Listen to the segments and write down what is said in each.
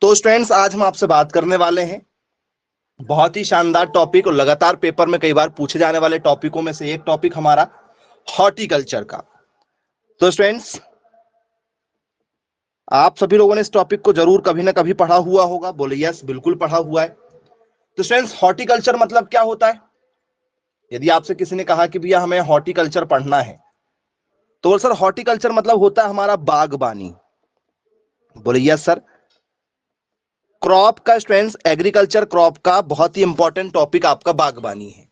तो स्टूडेंट्स आज हम आपसे बात करने वाले हैं बहुत ही शानदार टॉपिक और लगातार पेपर में कई बार पूछे जाने वाले टॉपिकों में से एक टॉपिक हमारा हॉर्टिकल्चर का। तो स्टूडेंट्स आप सभी लोगों ने इस टॉपिक को जरूर कभी ना कभी पढ़ा हुआ होगा। बोले यस, बिल्कुल पढ़ा हुआ है। तो स्टूडेंट्स हॉर्टिकल्चर मतलब क्या होता है? यदि आपसे किसी ने कहा कि भैया हमें हॉर्टिकल्चर पढ़ना है तो सर हॉर्टिकल्चर मतलब होता है हमारा बागबानी। बोले यस सर। क्रॉप का स्टूडेंट्स, एग्रीकल्चर क्रॉप का बहुत ही इंपॉर्टेंट टॉपिक आपका बागबानी है।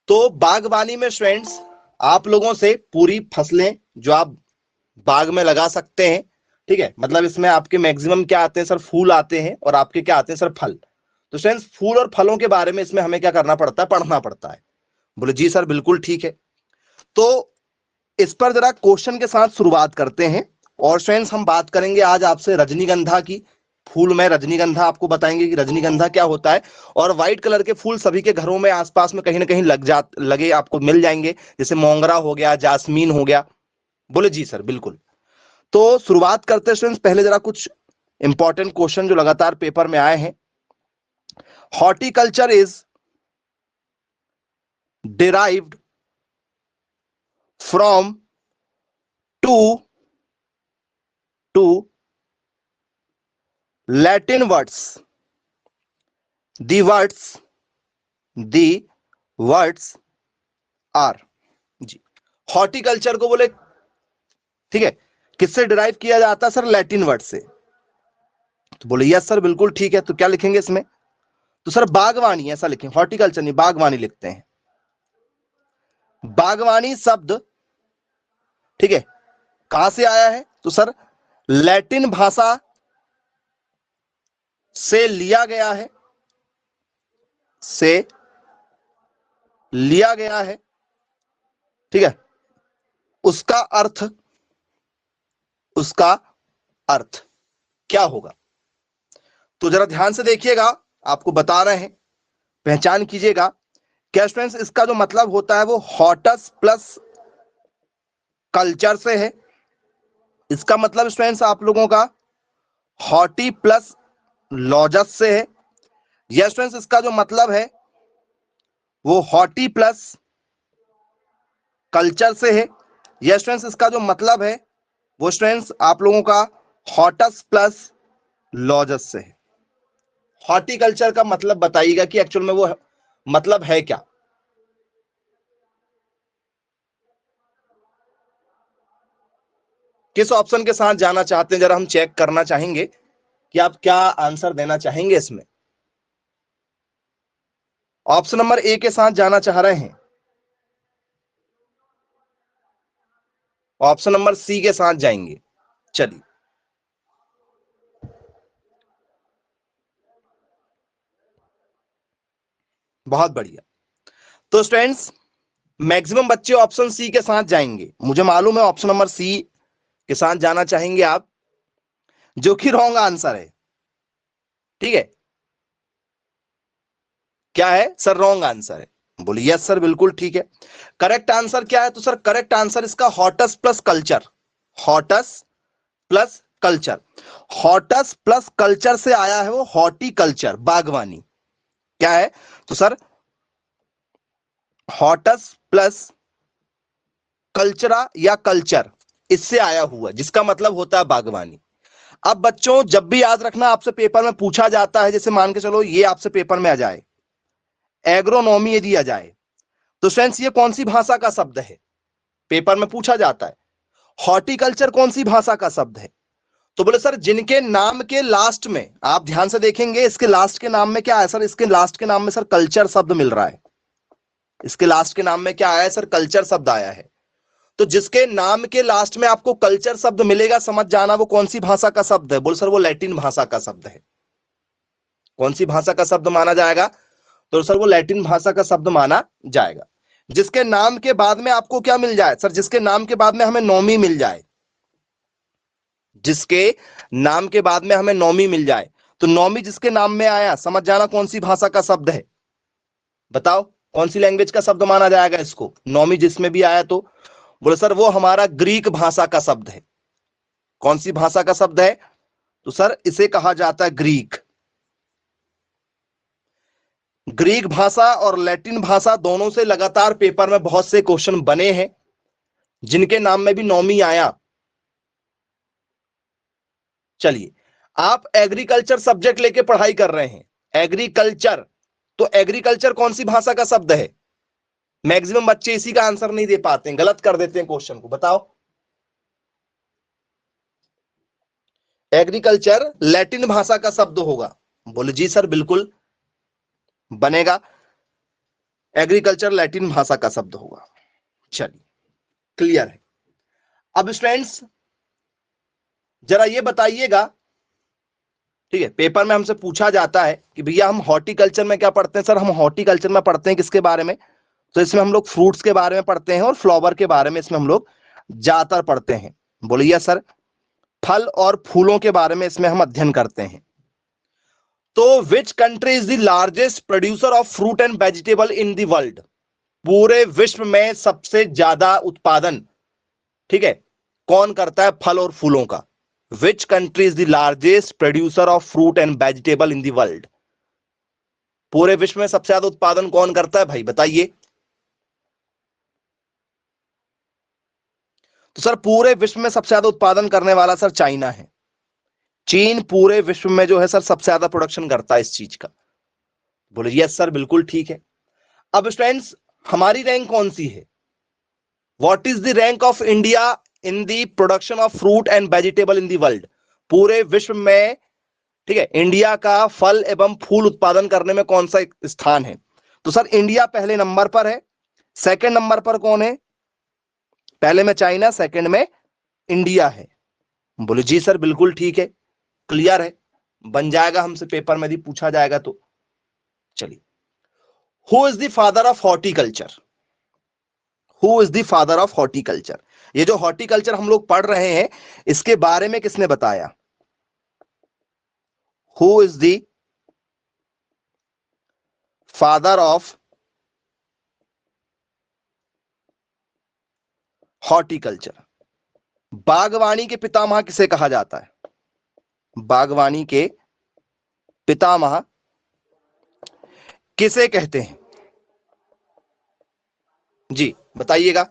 तो बागबानी में स्टूडेंट्स आप लोगों से पूरी फसलें जो आप बाग में लगा सकते हैं, ठीक है। मतलब इसमें आपके मैक्सिमम क्या आते हैं सर? फूल आते हैं और आपके क्या आते हैं सर? फल। तो स्टूडेंट्स फूल और फलों के बारे में इसमें हमें क्या करना पड़ता है? पढ़ना पड़ता है। बोले जी सर बिल्कुल ठीक है। तो इस पर जरा क्वेश्चन के साथ शुरुआत करते हैं। और स्टूडेंट्स हम बात करेंगे आज आपसे रजनीगंधा की। फूल में रजनीगंधा आपको बताएंगे कि रजनीगंधा क्या होता है। और व्हाइट कलर के फूल सभी के घरों में आसपास में कहीं ना कहीं लगे आपको मिल जाएंगे, जैसे मोंगरा हो गया, जास्मीन हो गया। बोले जी सर बिल्कुल। तो शुरुआत करते हैं स्टूडेंट्स। पहले जरा कुछ इंपॉर्टेंट क्वेश्चन जो लगातार पेपर में आए हैं। Horticulture is derived from to Latin words. The words are जी। हॉर्टिकल्चर को बोले ठीक है किससे डिराइव किया जाता है सर? लैटिन वर्ड से। तो बोले यस सर बिल्कुल ठीक है। तो क्या लिखेंगे इसमें? तो सर बागवानी ऐसा लिखें, हॉर्टिकल्चर नहीं बागवानी लिखते हैं। बागवानी शब्द ठीक है कहां से आया है? तो सर लैटिन भाषा से लिया गया है, ठीक है। उसका अर्थ क्या होगा? तो जरा ध्यान से देखिएगा, आपको बता रहे हैं, पहचान कीजिएगा। क्या स्टूडेंट्स इसका जो मतलब होता है वो हॉटस प्लस कल्चर से है। इसका मतलब स्टूडेंट्स आप लोगों का हॉटी प्लस लॉजस से है। या स्टूडेंट्स इसका जो मतलब है वो हॉटी प्लस कल्चर से है। या स्टूडेंट्स इसका जो मतलब है वो स्टूडेंट्स आप लोगों का हॉटस प्लस लॉजस से है। हॉर्टिकल्चर का मतलब बताइएगा कि एक्चुअल में वो मतलब है क्या? किस ऑप्शन के साथ जाना चाहते हैं? जरा हम चेक करना चाहेंगे कि आप क्या आंसर देना चाहेंगे इसमें। ऑप्शन नंबर ए के साथ जाना चाह रहे हैं, ऑप्शन नंबर सी के साथ जाएंगे। चलिए बहुत बढ़िया। तो स्टूडेंट्स मैक्सिमम बच्चे ऑप्शन सी के साथ जाएंगे। मुझे मालूम है ऑप्शन नंबर सी के साथ जाना चाहेंगे आप, जो कि रॉन्ग आंसर है। ठीक है, क्या है सर? रॉन्ग आंसर है। बोलिए यस सर बिल्कुल ठीक है। करेक्ट आंसर क्या है? तो सर करेक्ट आंसर इसका hortus plus culture. Hortus plus culture, hortus plus culture से आया है वो हॉर्टिकल्चर, बागवानी। क्या है? तो सर हॉटस प्लस कल्चरा या कल्चर, इससे आया हुआ, जिसका मतलब होता है बागवानी। अब बच्चों जब भी याद रखना आपसे पेपर में पूछा जाता है, जैसे मान के चलो ये आपसे पेपर में आ जाए एग्रोनॉमी, यदि आ जाए तो स्टूडेंट्स ये कौन सी भाषा का शब्द है? पेपर में पूछा जाता है हॉर्टिकल्चर कौन सी भाषा का शब्द है? तो बोले सर जिनके नाम के लास्ट में, आप ध्यान से देखेंगे इसके लास्ट के नाम में क्या है सर? इसके लास्ट के नाम में सर कल्चर शब्द मिल रहा है। इसके लास्ट के नाम में क्या आया है सर? कल्चर शब्द आया है। तो जिसके नाम के लास्ट में आपको कल्चर शब्द मिलेगा, समझ जाना वो कौन सी भाषा का शब्द है। बोल सर वो लैटिन भाषा का शब्द है। कौन सी भाषा का शब्द माना जाएगा? तो सर वो लैटिन भाषा का शब्द माना जाएगा। जिसके नाम के बाद में आपको क्या मिल जाए सर? जिसके नाम के बाद में हमें नौमी मिल जाए, जिसके नाम के बाद में हमें नौमी मिल जाए, तो नौमी जिसके नाम में आया, समझ जाना कौन सी भाषा का शब्द है। बताओ कौन सी लैंग्वेज का शब्द माना जाएगा इसको? नौमी जिसमें भी आया तो बोले सर वो हमारा ग्रीक भाषा का शब्द है। कौन सी भाषा का शब्द है? तो सर इसे कहा जाता है ग्रीक। ग्रीक भाषा और लैटिन भाषा दोनों से लगातार पेपर में बहुत से क्वेश्चन बने हैं, जिनके नाम में भी नौमी आया। चलिए, आप एग्रीकल्चर सब्जेक्ट लेके पढ़ाई कर रहे हैं, एग्रीकल्चर, तो एग्रीकल्चर कौन सी भाषा का शब्द है? मैक्सिमम बच्चे इसी का आंसर नहीं दे पाते हैं, गलत कर देते हैं क्वेश्चन को। बताओ, एग्रीकल्चर लैटिन भाषा का शब्द होगा। बोले जी सर बिल्कुल बनेगा, एग्रीकल्चर लैटिन भाषा का शब्द होगा। चलिए, क्लियर है। अब स्टूडेंट्स जरा ये बताइएगा, ठीक है, पेपर में हमसे पूछा जाता है कि भैया हम हॉर्टिकल्चर में क्या पढ़ते हैं? सर हम हॉर्टिकल्चर में पढ़ते हैं किसके बारे में? तो इसमें हम लोग फ्रूट्स के बारे में पढ़ते हैं और फ्लावर के बारे में इसमें हम लोग ज्यादातर पढ़ते हैं। बोलिए सर, फल और फूलों के बारे में इसमें हम अध्ययन करते हैं। तो which country is the largest producer of fruit and vegetable in the world? पूरे विश्व में सबसे ज्यादा उत्पादन, ठीक है, कौन करता है फल और फूलों का? Which country is the largest producer of fruit and vegetable in the world? पूरे विश्व में सबसे ज्यादा उत्पादन कौन करता है भाई, बताइए। तो सर पूरे विश्व में सबसे ज्यादा उत्पादन करने वाला सर चाइना है। चीन पूरे विश्व में जो है सर सबसे ज्यादा प्रोडक्शन करता है इस चीज का। बोले यस सर बिल्कुल ठीक है। अब स्टूडेंट्स हमारी रैंक कौन सी है? What is the rank of India in the production of fruit and vegetable in the world? पूरे विश्व में, ठीक है, इंडिया का फल एवं फूल उत्पादन करने में कौन सा स्थान है? तो सर इंडिया पहले नंबर पर है। सेकंड नंबर पर कौन है? पहले में चाइना, सेकंड में इंडिया है। बोले जी सर बिल्कुल ठीक है, क्लियर है, बन जाएगा, हमसे पेपर में भी पूछा जाएगा। तो चलिए, who is the father of horticulture? Who is the father of horticulture? ये जो हॉर्टिकल्चर हम लोग पढ़ रहे हैं, इसके बारे में किसने बताया? Who is the father of horticulture? बागवानी के पितामह किसे कहा जाता है? बागवानी के पितामह किसे कहते हैं? जी बताइएगा,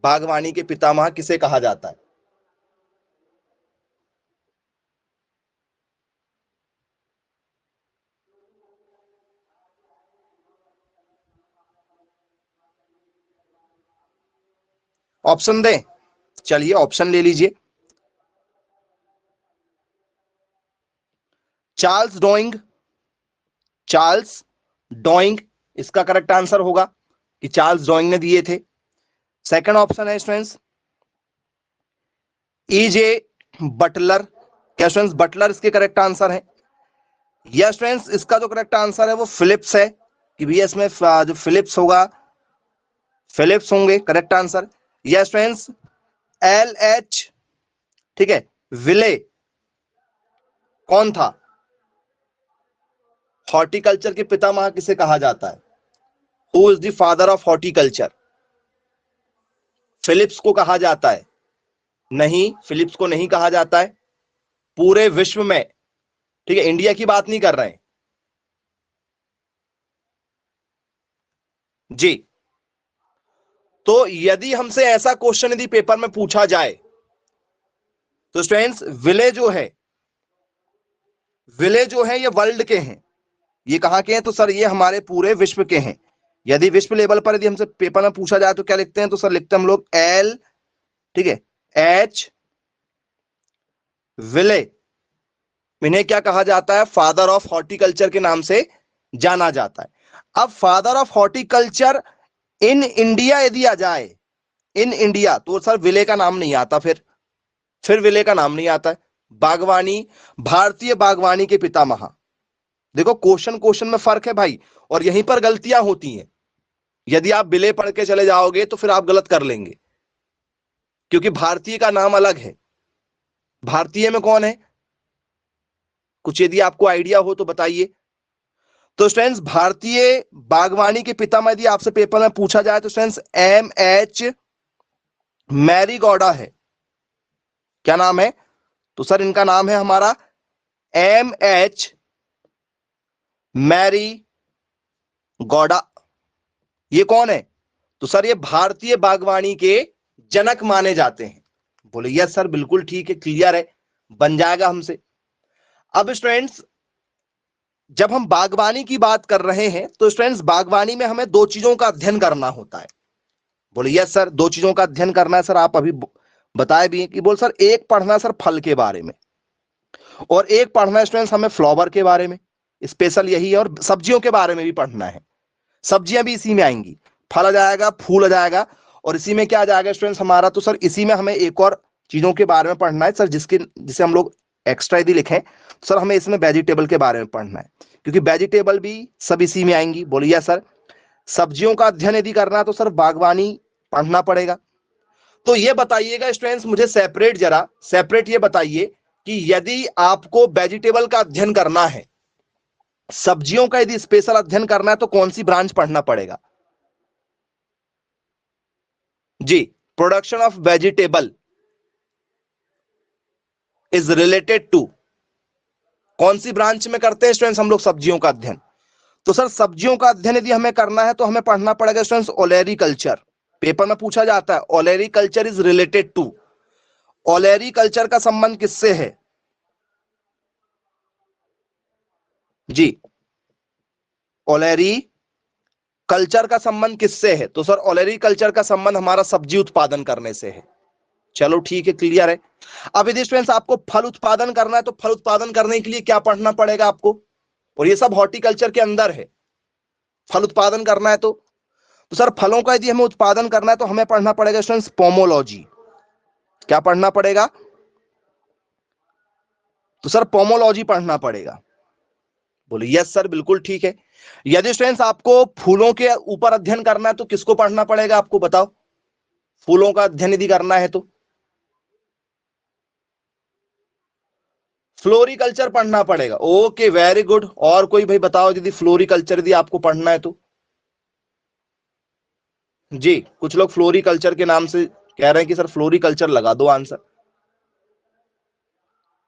बागवानी के पितामह किसे कहा जाता है? ऑप्शन दें? चलिए ऑप्शन ले लीजिए। चार्ल्स डॉइंग, चार्ल्स डॉइंग इसका करेक्ट आंसर होगा कि चार्ल्स डॉइंग ने दिए थे। सेकंड ऑप्शन है स्टूडेंट्स ईजे बटलर। क्या स्टूडेंट्स बटलर इसके करेक्ट आंसर है? या स्टूडेंट्स इसका जो करेक्ट आंसर है वो फिलिप्स है, कि भैया इसमें जो फिलिप्स होगा, फिलिप्स होंगे करेक्ट आंसर। या स्टूडेंट्स एल एच, ठीक है, विले कौन था? हॉर्टिकल्चर के पितामह किसे कहा जाता है? Who is the father of horticulture? Phillips को कहा जाता है? नहीं, फिलिप्स को नहीं कहा जाता है। पूरे विश्व में, ठीक है, इंडिया की बात नहीं कर रहे हैं जी। तो यदि हमसे ऐसा क्वेश्चन यदि पेपर में पूछा जाए तो स्टूडेंट्स विले जो है, विले जो है ये वर्ल्ड के हैं। ये कहां के हैं? तो सर ये हमारे पूरे विश्व के हैं। यदि विश्व लेवल पर यदि हमसे पेपर में पूछा जाए तो क्या लिखते हैं? तो सर लिखते हैं हम लोग एल, ठीक है, एच विले। इन्हें क्या कहा जाता है? फादर ऑफ हॉर्टिकल्चर के नाम से जाना जाता है। अब father of horticulture in India यदि आ जाए, इन इंडिया, तो सर विले का नाम नहीं आता, फिर विले का नाम नहीं आता है। बागवानी, भारतीय बागवानी के पितामह। देखो क्वेश्चन क्वेश्चन में फर्क है भाई, और यहीं पर गलतियां होती हैं। यदि आप विले पढ़ के चले जाओगे तो फिर आप गलत कर लेंगे, क्योंकि भारतीय का नाम अलग है। भारतीय में कौन है? कुछ यदि आपको आइडिया हो तो बताइए। तो स्टूडेंट्स भारतीय बागवानी के पितामह यदि आपसे पेपर में पूछा जाए तो स्टूडेंट्स एम एच मैरीगोडा है। क्या नाम है? तो सर इनका नाम है हमारा MH मैरी गौडा। ये कौन है? तो सर ये भारतीय बागवानी के जनक माने जाते हैं। बोले यस सर बिल्कुल ठीक है, क्लियर है, बन जाएगा हमसे। अब स्टूडेंट्स जब हम बागवानी की बात कर रहे हैं तो स्टूडेंट्स बागवानी में हमें दो चीजों का अध्ययन करना होता है। बोले यस सर दो चीजों का अध्ययन करना है सर, आप अभी बताए भी हैं कि बोल सर एक पढ़ना सर फल के बारे में और एक पढ़ना है स्टूडेंट्स हमें फ्लावर के बारे में, स्पेशल यही है, और सब्जियों के बारे में भी पढ़ना है। सब्जियां भी इसी में आएंगी, फल आ जाएगा, फूल आ जाएगा, और इसी में क्या आ जाएगा स्टूडेंट्स हमारा, तो सर इसी में हमें एक और चीजों के बारे में पढ़ना है सर, जिसे हम लोग एक्स्ट्रा यदि लिखें तो सर हमें इसमें वेजिटेबल के बारे में पढ़ना है, क्योंकि वेजिटेबल भी सब इसी में आएंगी। बोलिए सर सब्जियों का अध्ययन यदि करना है तो सर बागवानी पढ़ना पड़ेगा। तो ये बताइएगा स्टूडेंट्स मुझे सेपरेट ये बताइए कि यदि आपको वेजिटेबल का अध्ययन करना है, सब्जियों का यदि स्पेशल अध्ययन करना है तो कौन सी ब्रांच पढ़ना पड़ेगा? जी, production of vegetable is related to, कौन सी ब्रांच में करते हैं स्टूडेंट्स हम लोग सब्जियों का अध्ययन? तो सर सब्जियों का अध्ययन यदि हमें करना है तो हमें पढ़ना पड़ेगा स्टूडेंट्स ओलेरी कल्चर। पेपर में पूछा जाता है olericulture is related to, olericulture का संबंध किससे है? जी, ओलेरी कल्चर का संबंध किससे है? तो सर ओलेरी कल्चर का संबंध हमारा सब्जी उत्पादन करने से है। चलो ठीक है, क्लियर है। अब यदि स्टूडेंट्स आपको फल उत्पादन करना है तो फल उत्पादन करने के लिए क्या पढ़ना पड़ेगा आपको? और ये सब हॉर्टिकल्चर के अंदर है। फल उत्पादन करना है तो सर फलों का यदि हमें उत्पादन करना है तो हमें पढ़ना पड़ेगा स्टूडेंट्स पोमोलॉजी। क्या पढ़ना पड़ेगा? तो सर पोमोलॉजी पढ़ना पड़ेगा। बोले यस सर बिल्कुल ठीक है। यदि स्टूडेंट्स आपको फूलों के ऊपर अध्ययन करना है तो किसको पढ़ना पड़ेगा आपको बताओ? फूलों का अध्ययन यदि करना है तो फ्लोरिकल्चर पढ़ना पड़ेगा। Okay very good. और कोई भाई बताओ यदि फ्लोरिकल्चर यदि आपको पढ़ना है तो? जी, कुछ लोग फ्लोरिकल्चर के नाम से कह रहे हैं कि सर फ्लोरिकल्चर लगा दो आंसर।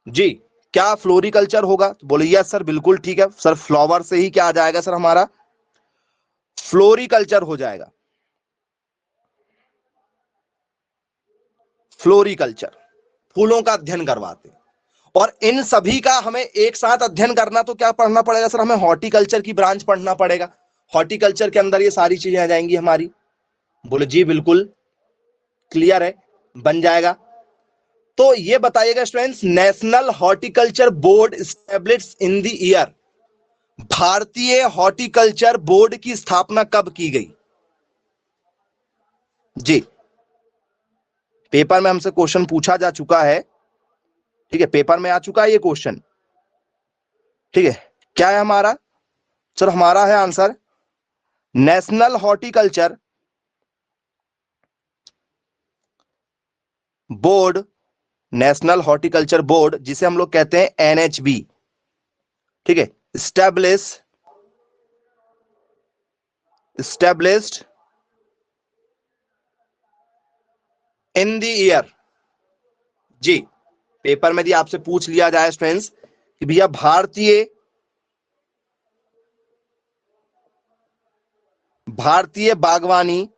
जी, क्या फ्लोरिकल्चर होगा? तो बोले यस सर बिल्कुल ठीक है सर, फ्लावर से ही क्या आ जाएगा सर हमारा फ्लोरिकल्चर हो जाएगा। फ्लोरिकल्चर फूलों का अध्ययन करवाते हैं, और इन सभी का हमें एक साथ अध्ययन करना तो क्या पढ़ना पड़ेगा सर? हमें हॉर्टिकल्चर की ब्रांच पढ़ना पड़ेगा। हॉर्टिकल्चर के अंदर ये सारी चीजें आ जाएंगी हमारी। बोले जी बिल्कुल क्लियर है, बन जाएगा। तो ये बताइएगा students national horticulture board established in the year, भारतीय हॉर्टिकल्चर बोर्ड की स्थापना कब की गई? जी, पेपर में हमसे क्वेश्चन पूछा जा चुका है, ठीक है, पेपर में आ चुका है ये क्वेश्चन, ठीक है। क्या है हमारा? सर हमारा है answer national horticulture board, national horticulture board जिसे हम लोग कहते हैं एनएचबी, ठीक है, established इन द ईयर। जी, पेपर में यदि आपसे पूछ लिया जाए स्टूडेंट्स कि भैया भारतीय बागवानी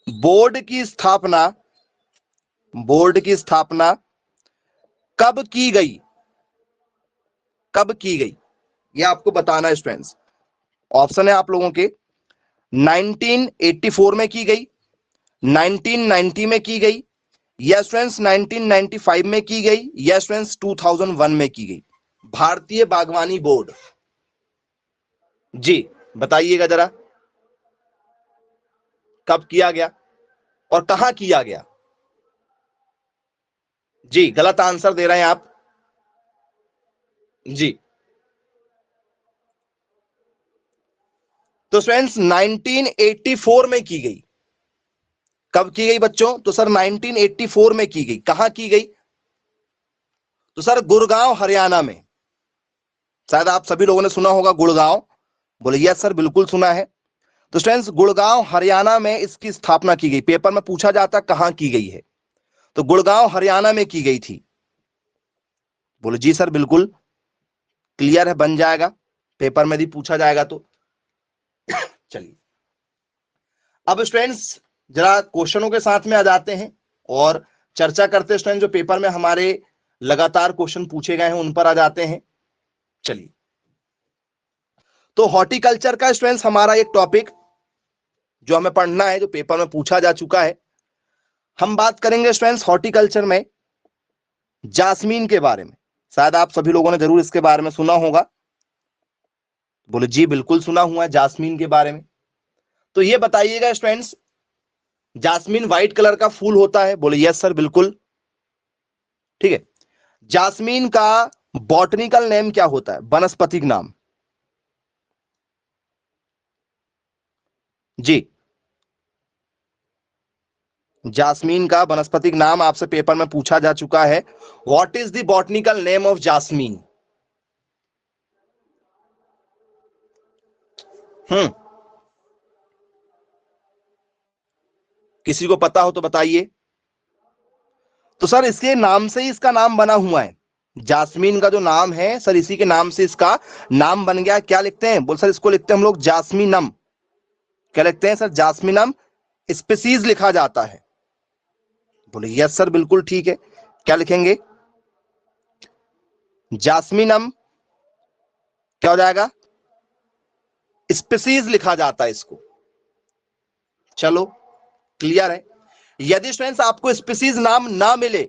बोर्ड की स्थापना कब की गई? कब की गई ये आपको बताना है स्टूडेंट्स। ऑप्शन है आप लोगों के 1984 में की गई, 1990 में की गई, या स्टूडेंट्स 1995 में की गई, या स्टूडेंट्स 2001 में की गई। भारतीय बागवानी बोर्ड, जी बताइएगा जरा कब किया गया और कहां किया गया? जी गलत आंसर दे रहे हैं आप। जी, तो स्टूडेंट्स 1984 में की गई। कब की गई बच्चों? तो सर 1984 में की गई। कहां की गई? तो सर गुड़गांव हरियाणा में। शायद आप सभी लोगों ने सुना होगा गुड़गांव। बोले यस सर बिल्कुल सुना है। तो स्टूडेंट्स गुड़गांव हरियाणा में इसकी स्थापना की गई। पेपर में पूछा जाता कहां की गई है, तो गुड़गांव हरियाणा में की गई थी। बोले जी सर बिल्कुल क्लियर है, बन जाएगा, पेपर में भी पूछा जाएगा तो। चलिए अब स्टूडेंट्स जरा क्वेश्चनों के साथ में आ जाते हैं और चर्चा करते हैं स्टूडेंट, जो पेपर में हमारे लगातार क्वेश्चन पूछे गए हैं उन पर आ जाते हैं। चलिए तो हॉर्टिकल्चर का स्टूडेंट्स हमारा एक टॉपिक जो हमें पढ़ना है, जो पेपर में पूछा जा चुका है। हम बात करेंगे स्टूडेंट्स हॉर्टिकल्चर में जास्मीन के बारे में। शायद आप सभी लोगों ने जरूर इसके बारे में सुना होगा। बोले जी बिल्कुल सुना हुआ है जास्मीन के बारे में। तो ये बताइएगा स्टूडेंट्स, जास्मीन व्हाइट कलर का फूल होता है? बोले यस सर बिल्कुल। ठीक है, जास्मीन का बॉटनिकल नेम क्या होता है, वनस्पतिक नाम? जी, जास्मीन का वनस्पतिक नाम आपसे पेपर में पूछा जा चुका है। What is the botanical name of Jasmine? किसी को पता हो तो बताइए। तो सर इसके नाम से ही इसका नाम बना हुआ है। जास्मीन का जो नाम है सर, इसी के नाम से इसका नाम बन गया। क्या लिखते हैं? बोल सर इसको लिखते हैं हम लोग जास्मीनम। क्या लिखते हैं सर? जास्मीनम स्पीसीज लिखा जाता है। बोले यस सर बिल्कुल ठीक है। क्या लिखेंगे? जास्मीनम क्या हो जाएगा? स्पीसीज लिखा जाता है इसको। चलो क्लियर है। यदि स्टूडेंट्स आपको स्पीसीज नाम ना मिले,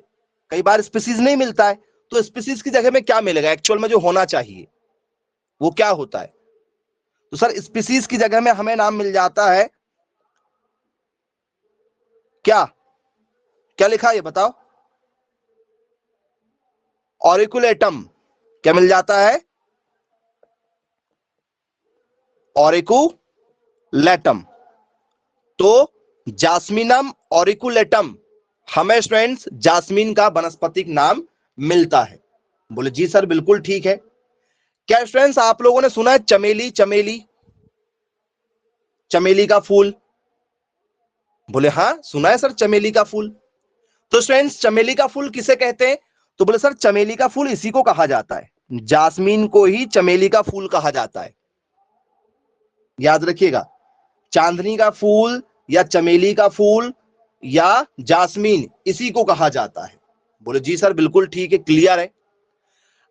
कई बार स्पीसीज नहीं मिलता है, तो स्पीसीज की जगह में क्या मिलेगा एक्चुअल में जो होना चाहिए वो क्या होता है? तो सर स्पीसीज की जगह में हमें नाम मिल जाता है क्या? क्या लिखा ये बताओ? ऑरिकुलेटम। क्या मिल जाता है? ऑरिकुलेटम। तो जास्मीनम ऑरिकुलेटम हमें स्टूडेंट्स जास्मीन का वनस्पतिक नाम मिलता है। बोले जी सर बिल्कुल ठीक है। क्या स्टूडेंट्स आप लोगों ने सुना है चमेली? चमेली, चमेली का फूल? बोले हाँ सुना है सर चमेली का फूल। तो स्टूडेंट्स चमेली का फूल किसे कहते हैं? तो बोले सर चमेली का फूल इसी को कहा जाता है, जास्मीन को ही चमेली का फूल कहा जाता है। याद रखिएगा, चांदनी का फूल या चमेली का फूल या जास्मीन इसी को कहा जाता है। बोले जी सर बिल्कुल ठीक है, क्लियर है।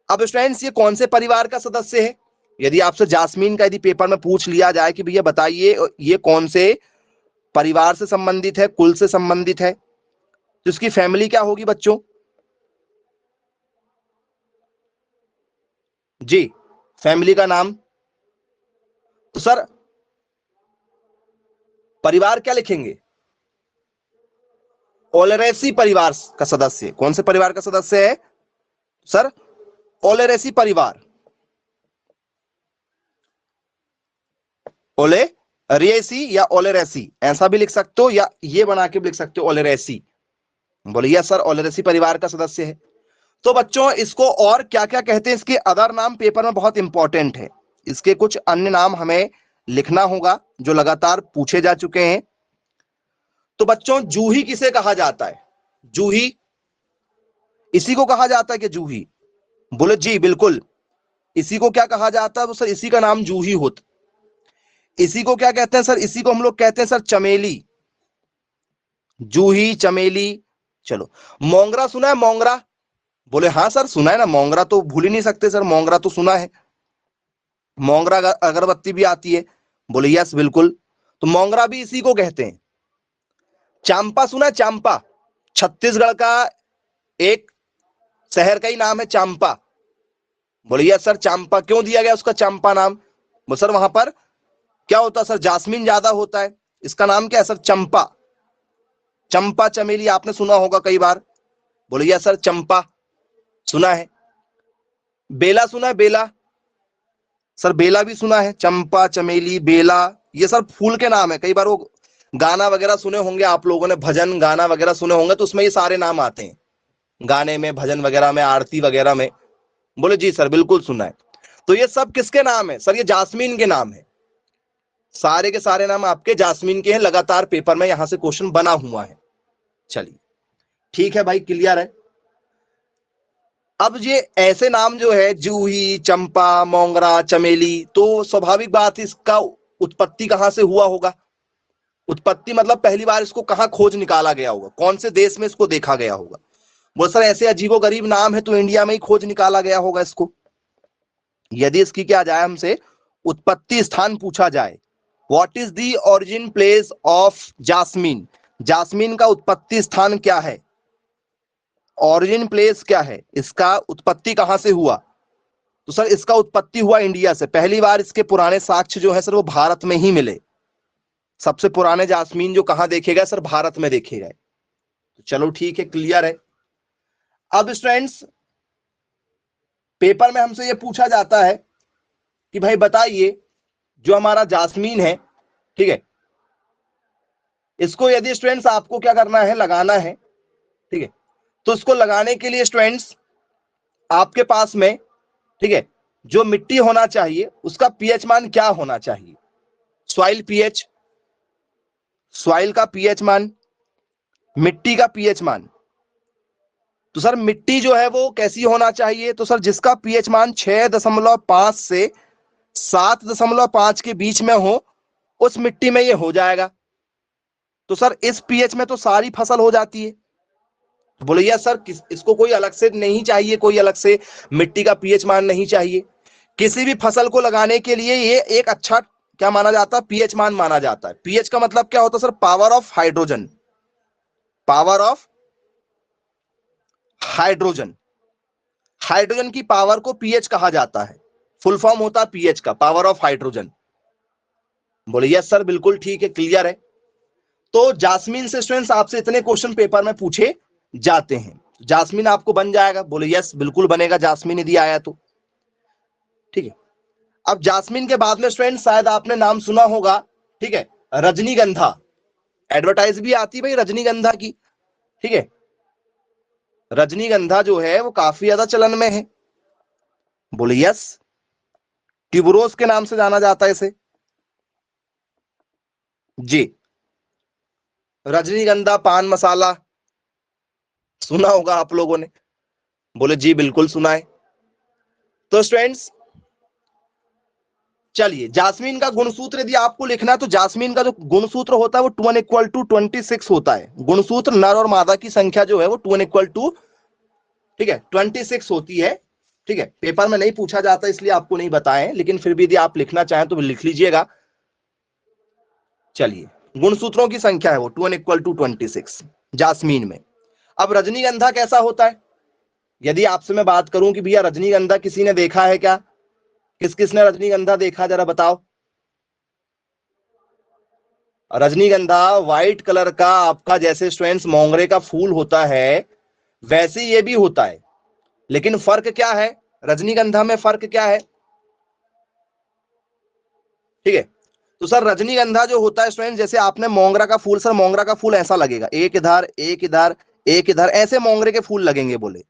अब स्टूडेंट्स ये कौन से परिवार का सदस्य है? यदि आपसे जास्मीन का यदि पेपर में पूछ लिया जाए कि भैया बताइए ये कौन से परिवार से संबंधित है, कुल से संबंधित है, तो इसकी फैमिली क्या होगी बच्चों? जी, फैमिली का नाम? तो सर परिवार क्या लिखेंगे? ओलेरेसी परिवार का सदस्य। कौन से परिवार का सदस्य है सर? ओलेरेसी परिवार। ओलेरेसी या ओलेरेसी ऐसा भी लिख सकते हो, या ये बना के भी लिख सकते हो ओलेरेसी। बोलिए सर ओलेरेसी परिवार का सदस्य है। तो बच्चों इसको और क्या क्या कहते हैं, इसके अदर नाम पेपर में बहुत इंपॉर्टेंट है। इसके कुछ अन्य नाम हमें लिखना होगा जो लगातार पूछे जा चुके हैं। तो बच्चों जूही किसे कहा जाता है? जूही इसी को कहा जाता है कि जूही? बोले जी बिल्कुल, इसी को क्या कहा जाता है? तो सर इसी का नाम जूही होता। इसी को क्या कहते हैं सर? इसी को हम लोग कहते हैं सर चमेली। जूही, चमेली। चलो मोंगरा सुना है? मोंगरा? बोले हाँ सर सुना है ना, मोंगरा तो भूल ही नहीं सकते सर, मोंगरा तो सुना है। मोंगरा अगरबत्ती भी आती है। बोले यस बिल्कुल, तो मोंगरा भी इसी को कहते हैं। चांपा सुना है? चांपा छत्तीसगढ़ का एक शहर का ही नाम है चांपा। बोले यस सर, चांपा क्यों दिया गया उसका चांपा नाम? बोले सर वहां पर क्या होता है सर, जास्मीन ज्यादा होता है, इसका नाम क्या है सर? चंपा। चंपा चमेली आपने सुना होगा कई बार। बोले यस सर चंपा सुना है। बेला सुना है? बेला सर, बेला भी सुना है। चंपा, चमेली, बेला ये सब फूल के नाम है। कई बार वो गाना वगैरह सुने होंगे आप लोगों ने, भजन गाना वगैरह सुने होंगे, तो उसमें ये सारे नाम आते हैं गाने में, भजन वगैरह में, आरती वगैरह में। बोले जी सर बिल्कुल सुना है। तो ये सब किसके नाम है सर? ये जास्मीन के नाम है। सारे के सारे नाम आपके जास्मीन के हैं। लगातार पेपर में यहां से क्वेश्चन बना हुआ है। चलिए ठीक है भाई, क्लियर है। अब ये ऐसे नाम जो है जूही, चंपा, मोंगरा, चमेली, तो स्वाभाविक बात है इसका उत्पत्ति कहां से हुआ होगा। उत्पत्ति मतलब पहली बार इसको कहां खोज निकाला गया होगा, कौन से देश में इसको देखा गया होगा। वो सर ऐसे अजीबोगरीब नाम है तो इंडिया में ही खोज निकाला गया होगा इसको। यदि इसकी क्या जाए हमसे उत्पत्ति स्थान पूछा जाए, what is the origin place of Jasmine, Jasmine का उत्पत्ति स्थान क्या है, ओरिजिन प्लेस क्या है, इसका उत्पत्ति कहां से हुआ, तो सर इसका उत्पत्ति हुआ इंडिया से। पहली बार इसके पुराने साक्ष्य जो है सर वो भारत में ही मिले। सबसे पुराने जास्मीन जो कहां देखे गए सर, भारत में देखे गए। तो चलो ठीक है, क्लियर है। अब स्टूडेंट्स पेपर में हमसे ये पूछा जाता है कि भाई बताइए जो हमारा जास्मीन है, ठीक है, इसको यदि स्टूडेंट्स आपको क्या करना है, लगाना है, ठीक है, तो इसको लगाने के लिए स्टूडेंट्स आपके पास में, ठीक है, जो मिट्टी होना चाहिए उसका पीएच मान क्या होना चाहिए, सॉइल पीएच, सॉइल का पीएच मान, मिट्टी का पीएच मान। तो सर मिट्टी जो है वो कैसी होना चाहिए, तो सर जिसका पीएच मान 6.5 से 7.5 के बीच में हो उस मिट्टी में ये हो जाएगा। तो सर इस पीएच में तो सारी फसल हो जाती है। बोलिए सर इसको कोई अलग से नहीं चाहिए, कोई अलग से मिट्टी का पीएच मान नहीं चाहिए। किसी भी फसल को लगाने के लिए ये एक अच्छा क्या माना जाता है, पीएच मान माना जाता है। पीएच का मतलब क्या होता है sir, power of hydrogen, power of hydrogen, hydrogen की पावर को पीएच कहा जाता है। फुल फॉर्म होता है पीएच का, पावर ऑफ हाइड्रोजन। बोलिए सर बिल्कुल ठीक है, क्लियर है। तो जास्मीन से स्टूडेंट्स आपसे इतने क्वेश्चन पेपर में पूछे जाते हैं। जास्मीन आपको बन जाएगा, बोले यस बिल्कुल बनेगा जास्मीन यदि आया तो, ठीक है। अब जास्मीन के बाद में स्टूडेंट शायद आपने नाम सुना होगा, ठीक है, रजनीगंधा। एडवर्टाइज भी आती भाई रजनीगंधा की, ठीक है। रजनीगंधा जो है वो काफी ज्यादा चलन में है, बोले यस, ट्यूबरोज के नाम से जाना जाता है इसे जी। रजनीगंधा पान मसाला सुना होगा आप लोगों ने, बोले जी बिल्कुल सुना है। तो स्टूडेंट्स चलिए जास्मीन का गुणसूत्र यदि आपको लिखना है तो जास्मीन का जो गुणसूत्र होता है वो 2:26 होता है। गुणसूत्र नर और मादा की संख्या जो है वो 2:2, ठीक है, 26 होती है, ठीक है। पेपर में नहीं पूछा जाता इसलिए आपको नहीं बताएं, लेकिन फिर भी यदि आप लिखना चाहें तो लिख लीजिएगा। चलिए गुणसूत्रों की संख्या है वो 2:26 जास्मीन में। अब रजनीगंधा कैसा होता है, यदि आपसे मैं बात करूं कि भैया रजनीगंधा किसी ने देखा है क्या, किस किसने रजनीगंधा देखा जरा बताओ। रजनीगंधा व्हाइट कलर का आपका जैसे स्टूडेंट्स मोंगरे का फूल होता है वैसे ये भी होता है, लेकिन फर्क क्या है, रजनीगंधा में फर्क क्या है, ठीक है। तो सर रजनीगंधा जो होता है स्टूडेंट, जैसे आपने मोंगरा का फूल, सर मोंगरा का फूल ऐसा लगेगा, एक इधर एक इधर एक इधर, ऐसे मोंगरे के फूल लगेंगे बोले।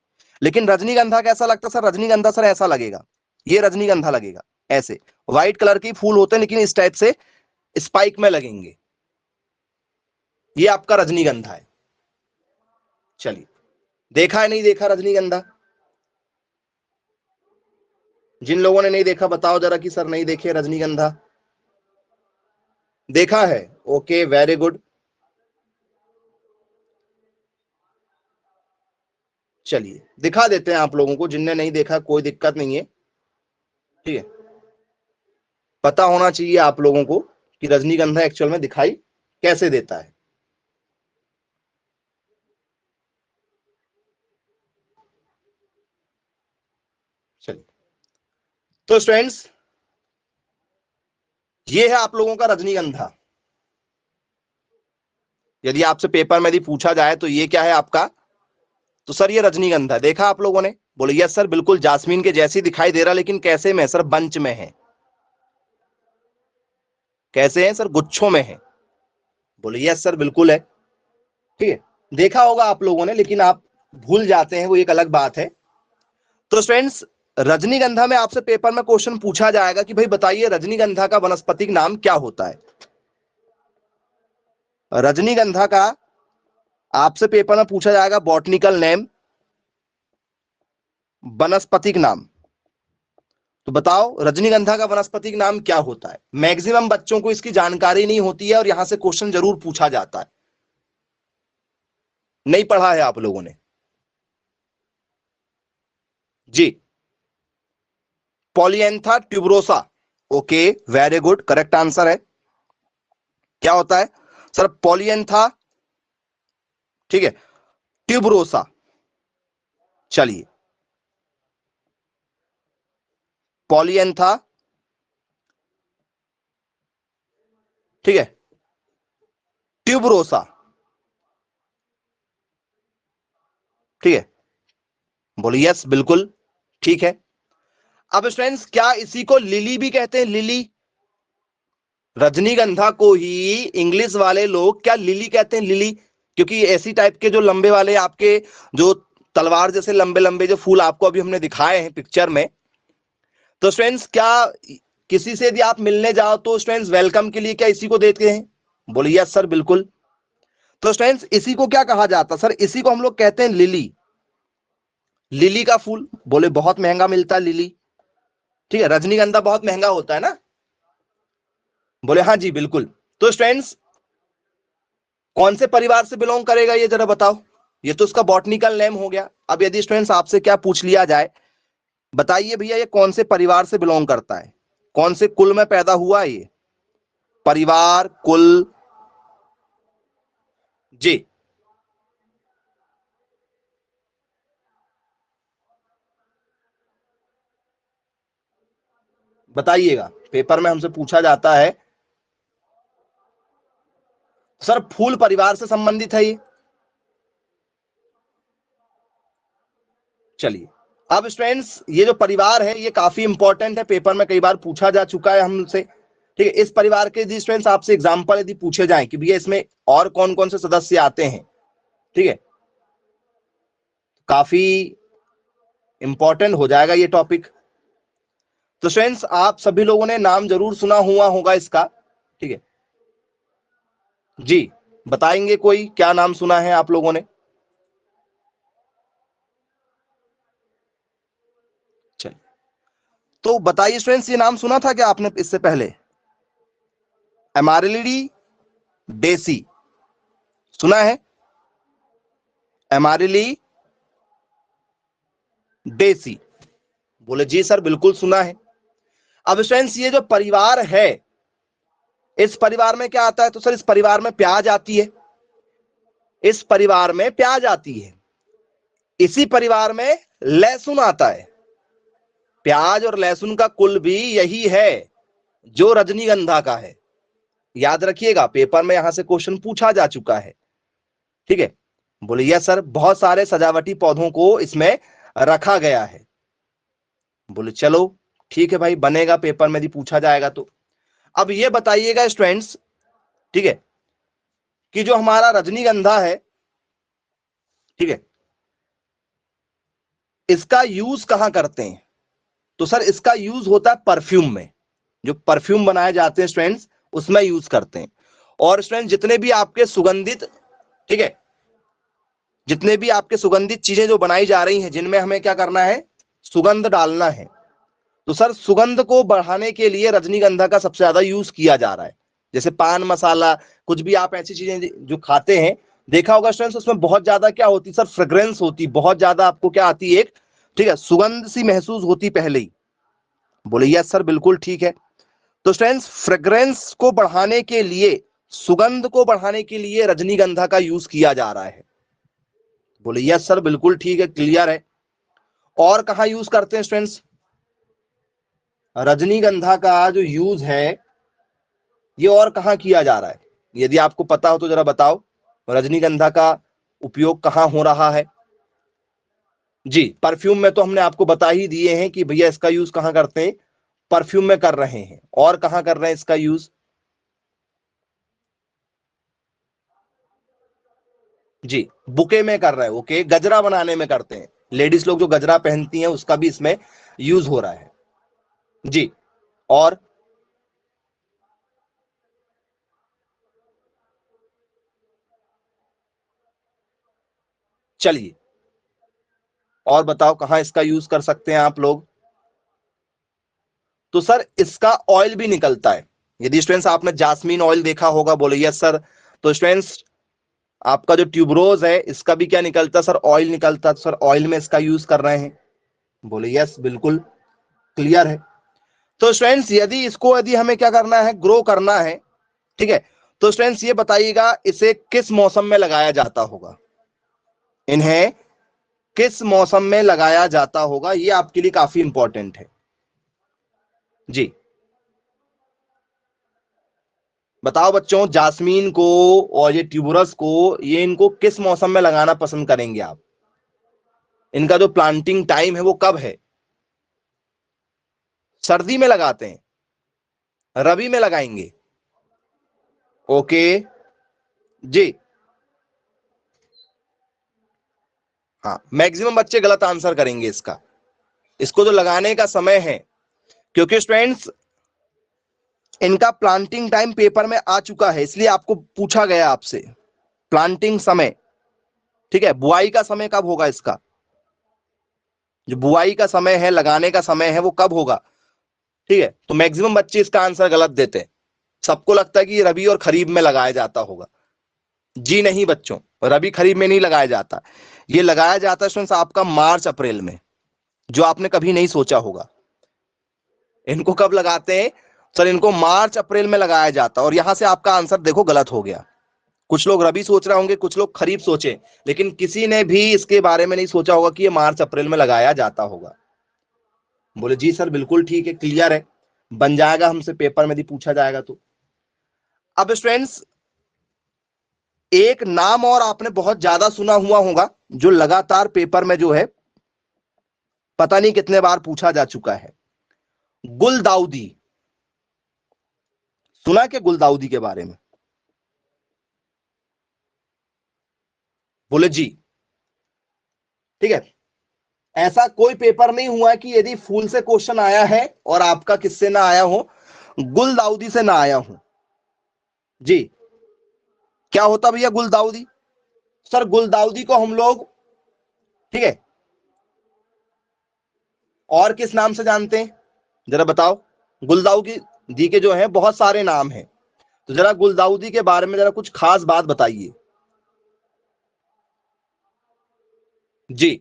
लेकिन रजनीगंधा कैसा लगता है सर, रजनीगंधा सर ऐसा लगेगा, ये रजनीगंधा लगेगा ऐसे, व्हाइट कलर के फूल होते हैं लेकिन इस टाइप से स्पाइक में लगेंगे, ये आपका रजनीगंधा है। चलिए देखा है नहीं देखा रजनीगंधा, जिन लोगों ने नहीं देखा बताओ जरा कि सर नहीं देखे रजनीगंधा, देखा है, ओके वेरी गुड। चलिए दिखा देते हैं आप लोगों को, जिनने नहीं देखा कोई दिक्कत नहीं है, ठीक है। पता होना चाहिए आप लोगों को कि रजनीगंधा एक्चुअल में दिखाई कैसे देता है। चलिए तो स्टूडेंट्स ये है आप लोगों का रजनीगंधा। यदि आपसे पेपर में यदि पूछा जाए तो ये क्या है आपका, तो सर ये रजनीगंधा देखा आप लोगों ने, बोले यस सर बिल्कुल जास्मीन के जैसी दिखाई दे रहा, लेकिन कैसे में सर, बंच में है, कैसे है सर, गुच्छों में है, बोले यस सर बिल्कुल है, ठीक है। देखा होगा आप लोगों ने लेकिन आप भूल जाते हैं, वो एक अलग बात है। तो फ्रेंड्स रजनीगंधा में आपसे पेपर में क्वेश्चन पूछा जाएगा कि भाई बताइए रजनीगंधा का वनस्पतिक नाम क्या होता है। रजनीगंधा का आपसे पेपर में पूछा जाएगा बॉटनिकल नेम, वनस्पतिक नाम। तो बताओ रजनीगंधा का वनस्पतिक नाम क्या होता है? मैक्सिमम बच्चों को इसकी जानकारी नहीं होती है और यहां से क्वेश्चन जरूर पूछा जाता है। नहीं पढ़ा है आप लोगों ने? जी, Polianthes tuberosa. Okay, very good, correct answer है। क्या होता है सर? पॉलिएंथा, ठीक है, ट्यूबरोसा। चलिए, पॉलिएंथा, ठीक है, ट्यूबरोसा, ठीक है, बोलिए यस, बिल्कुल ठीक है। अब स्टूडेंट्स, क्या इसी को लिली भी कहते हैं? लिली, रजनीगंधा को ही इंग्लिश वाले लोग क्या लिली कहते हैं? लिली, क्योंकि ऐसी टाइप के जो लंबे वाले आपके, जो तलवार जैसे लंबे लंबे जो फूल आपको अभी हमने दिखाए हैं पिक्चर में, तो स्टूडेंट्स क्या किसी से यदि आप मिलने जाओ तो स्टूडेंट्स वेलकम के लिए क्या इसी को देते हैं? बोलिए यस सर, बिल्कुल। तो स्टूडेंट्स इसी को क्या कहा जाता है सर? इसी को हम लोग कहते हैं लिली। लिली का फूल, बोले बहुत महंगा मिलता है लिली, ठीक है, रजनीगंधा बहुत महंगा होता है ना? बोले हाँ जी बिल्कुल। तो स्टूडेंट्स कौन से परिवार से बिलोंग करेगा ये जरा बताओ? ये तो उसका बॉटनिकल नेम हो गया। अब यदि स्टूडेंट्स आपसे क्या पूछ लिया जाए, बताइए भैया ये कौन से परिवार से बिलोंग करता है, कौन से कुल में पैदा हुआ है ये? परिवार, कुल, जी, बताइएगा, पेपर में हमसे पूछा जाता है। सर फूल परिवार से संबंधित है ये। चलिए, अब स्टूडेंट्स ये जो परिवार है ये काफी इंपॉर्टेंट है, पेपर में कई बार पूछा जा चुका है हमसे, ठीक है। इस परिवार के यदि स्टूडेंट्स आपसे एग्जांपल यदि पूछे जाएं कि भैया इसमें और कौन कौन से सदस्य आते हैं, ठीक है, काफी इंपॉर्टेंट हो जाएगा ये टॉपिक। तो स्टूडेंट्स आप सभी लोगों ने नाम जरूर सुना हुआ होगा इसका, ठीक है। जी, बताएंगे कोई क्या नाम सुना है आप लोगों ने? चलिए, तो बताइए स्टूडेंट्स ये नाम सुना था क्या आपने इससे पहले? एमारिलिडी डेसी, सुना है? एमारिली डेसी, बोले जी सर बिल्कुल सुना है। अब स्टूडेंट्स ये जो परिवार है, इस परिवार में क्या आता है? तो सर इस परिवार में प्याज आती है, इस परिवार में प्याज आती है, इसी परिवार में लहसुन आता है। प्याज और लहसुन का कुल भी यही है जो रजनीगंधा का है। याद रखिएगा, पेपर में यहां से क्वेश्चन पूछा जा चुका है, ठीक है। बोले यस सर, बहुत सारे सजावटी पौधों को इसमें रखा गया है। बोले चलो ठीक है भाई, बनेगा पेपर में यदि पूछा जाएगा तो। अब ये बताइएगा स्टूडेंट्स, ठीक है, कि जो हमारा रजनीगंधा है, ठीक है, इसका यूज कहां करते हैं? तो सर इसका यूज होता है परफ्यूम में, जो परफ्यूम बनाए जाते हैं स्टूडेंट्स उसमें यूज करते हैं। और स्टूडेंट जितने भी आपके सुगंधित, ठीक है, जितने भी आपके सुगंधित चीजें जो बनाई जा रही हैं जिनमें हमें क्या करना है? सुगंध डालना है। तो सर सुगंध को बढ़ाने के लिए रजनीगंधा का सबसे ज्यादा यूज किया जा रहा है। जैसे पान मसाला, कुछ भी आप ऐसी चीजें जो खाते हैं, देखा होगा स्टूडेंट्स, उसमें बहुत ज्यादा क्या होती है सर? फ्रेग्रेंस होती, बहुत ज्यादा आपको क्या आती है? एक, ठीक है, सुगंध सी महसूस होती पहले ही। बोले यस सर बिल्कुल ठीक है। तो स्टूडेंट्स फ्रेग्रेंस को बढ़ाने के लिए, सुगंध को बढ़ाने के लिए रजनीगंधा का यूज किया जा रहा है। बोले यस सर बिल्कुल ठीक है, क्लियर है। और कहां यूज करते हैं स्टूडेंट्स रजनीगंधा का जो यूज है, ये और कहां किया जा रहा है? यदि आपको पता हो तो जरा बताओ, रजनीगंधा का उपयोग कहां हो रहा है? जी, परफ्यूम में तो हमने आपको बता ही दिए हैं कि भैया इसका यूज कहां करते हैं, परफ्यूम में कर रहे हैं। और कहां कर रहे हैं इसका यूज? जी, बुके में कर रहे हैं, ओके, गजरा बनाने में करते हैं। लेडीज लोग जो गजरा पहनती हैं उसका भी इसमें यूज हो रहा है। जी, और चलिए, और बताओ कहां इसका यूज कर सकते हैं आप लोग? तो सर इसका ऑयल भी निकलता है। यदि स्टूडेंट्स आपने जास्मीन ऑयल देखा होगा, बोले यस सर। तो स्टूडेंट्स आपका जो ट्यूबरोज है इसका भी क्या निकलता है सर? ऑयल निकलता है। सर ऑयल में इसका यूज कर रहे हैं, बोले यस बिल्कुल क्लियर है। तो स्टूडेंट्स यदि हमें क्या करना है, ग्रो करना है, ठीक है, तो स्टूडेंट्स ये बताइएगा इसे किस मौसम में लगाया जाता होगा? इन्हें किस मौसम में लगाया जाता होगा? ये आपके लिए काफी इंपॉर्टेंट है जी। बताओ बच्चों, जास्मीन को और ये ट्यूबरस को, ये इनको किस मौसम में लगाना पसंद करेंगे आप? इनका जो प्लांटिंग टाइम है वो कब है? सर्दी में लगाते हैं, रबी में लगाएंगे? ओके जी। हाँ, मैक्सिमम बच्चे गलत आंसर करेंगे इसका। इसको जो लगाने का समय है, क्योंकि स्टूडेंट्स इनका प्लांटिंग टाइम पेपर में आ चुका है, इसलिए आपको पूछा गया आपसे प्लांटिंग समय, ठीक है, बुआई का समय कब होगा इसका? जो बुआई का समय है, लगाने का समय है, वो कब होगा? ठीक है, तो मैक्सिमम बच्चे इसका आंसर गलत देते हैं। सबको लगता है कि रबी और खरीफ में लगाया जाता होगा। जी नहीं बच्चों, रबी खरीफ में नहीं लगाया जाता। ये लगाया जाता है स्टूडेंट्स आपका मार्च अप्रैल में, जो आपने कभी नहीं सोचा होगा। इनको कब लगाते हैं सर? इनको मार्च अप्रैल में लगाया जाता है। और यहां से आपका आंसर देखो गलत हो गया। कुछ लोग रबी सोच रहे होंगे, कुछ लोग खरीफ सोचे, लेकिन किसी ने भी इसके बारे में नहीं सोचा होगा कि ये मार्च अप्रैल में लगाया जाता होगा। बोले जी सर बिल्कुल ठीक है, क्लियर है, बन जाएगा हमसे पेपर में यदि पूछा जाएगा तो। अब स्टूडेंट्स एक नाम और आपने बहुत ज्यादा सुना हुआ होगा, जो लगातार पेपर में जो है पता नहीं कितने बार पूछा जा चुका है, गुलदाउदी। सुना क्या गुलदाउदी के बारे में? बोले जी ठीक है। ऐसा कोई पेपर नहीं हुआ कि यदि फूल से क्वेश्चन आया है और आपका किससे ना आया हो, गुलदाउदी से ना आया हो जी। क्या होता भैया गुलदाउदी? सर गुलदाउदी को हम लोग, ठीक है, और किस नाम से जानते हैं जरा बताओ? गुलदाउदी दी के जो है बहुत सारे नाम हैं, तो जरा गुलदाउदी के बारे में जरा कुछ खास बात बताइए जी।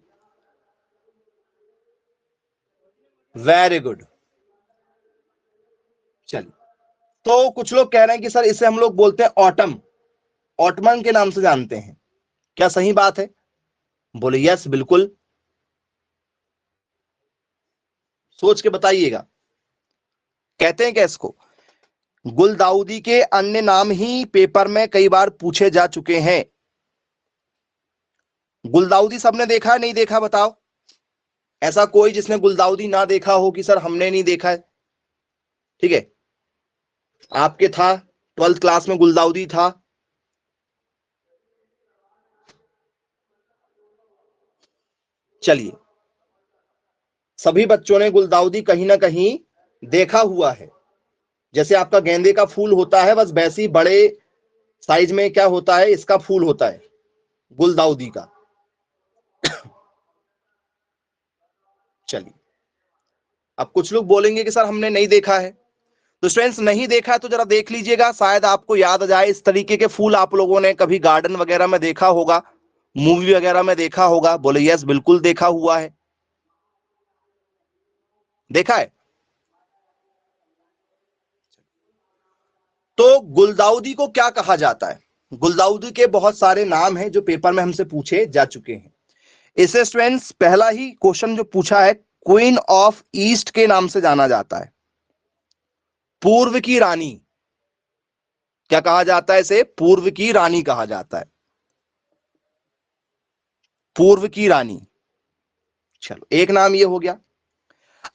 Very good. चलिए, तो कुछ लोग कह रहे हैं कि सर इसे हम लोग बोलते हैं ऑटम, ऑटमन के नाम से जानते हैं, क्या सही बात है? बोले यस बिल्कुल, सोच के बताइएगा। कहते हैं क्या इसको? गुलदाउदी के अन्य नाम ही पेपर में कई बार पूछे जा चुके हैं। गुलदाउदी सबने देखा है नहीं देखा बताओ? ऐसा कोई जिसने गुलदाउदी ना देखा हो कि सर हमने नहीं देखा है? ठीक है, आपके था 12th क्लास में गुलदाउदी था। चलिए, सभी बच्चों ने गुलदाउदी कहीं ना कहीं देखा हुआ है। जैसे आपका गेंदे का फूल होता है, बस वैसे ही बड़े साइज में क्या होता है, इसका फूल होता है गुलदाउदी का। चलिए, अब कुछ लोग बोलेंगे कि सर हमने नहीं देखा है, तो स्टूडेंट्स नहीं देखा है तो जरा देख लीजिएगा, शायद आपको याद आ जाए। इस तरीके के फूल आप लोगों ने कभी गार्डन वगैरह में देखा होगा, मूवी वगैरह में देखा होगा। बोले यस बिल्कुल देखा हुआ है, देखा है। तो गुलदाउदी को क्या कहा जाता है? गुलदाउदी के बहुत सारे नाम हैं जो पेपर में हमसे पूछे जा चुके हैं। इसे स्टूडेंट्स पहला ही क्वेश्चन जो पूछा है, क्वीन ऑफ ईस्ट के नाम से जाना जाता है, पूर्व की रानी। क्या कहा जाता है इसे? पूर्व की रानी कहा जाता है, पूर्व की रानी। चलो, एक नाम ये हो गया।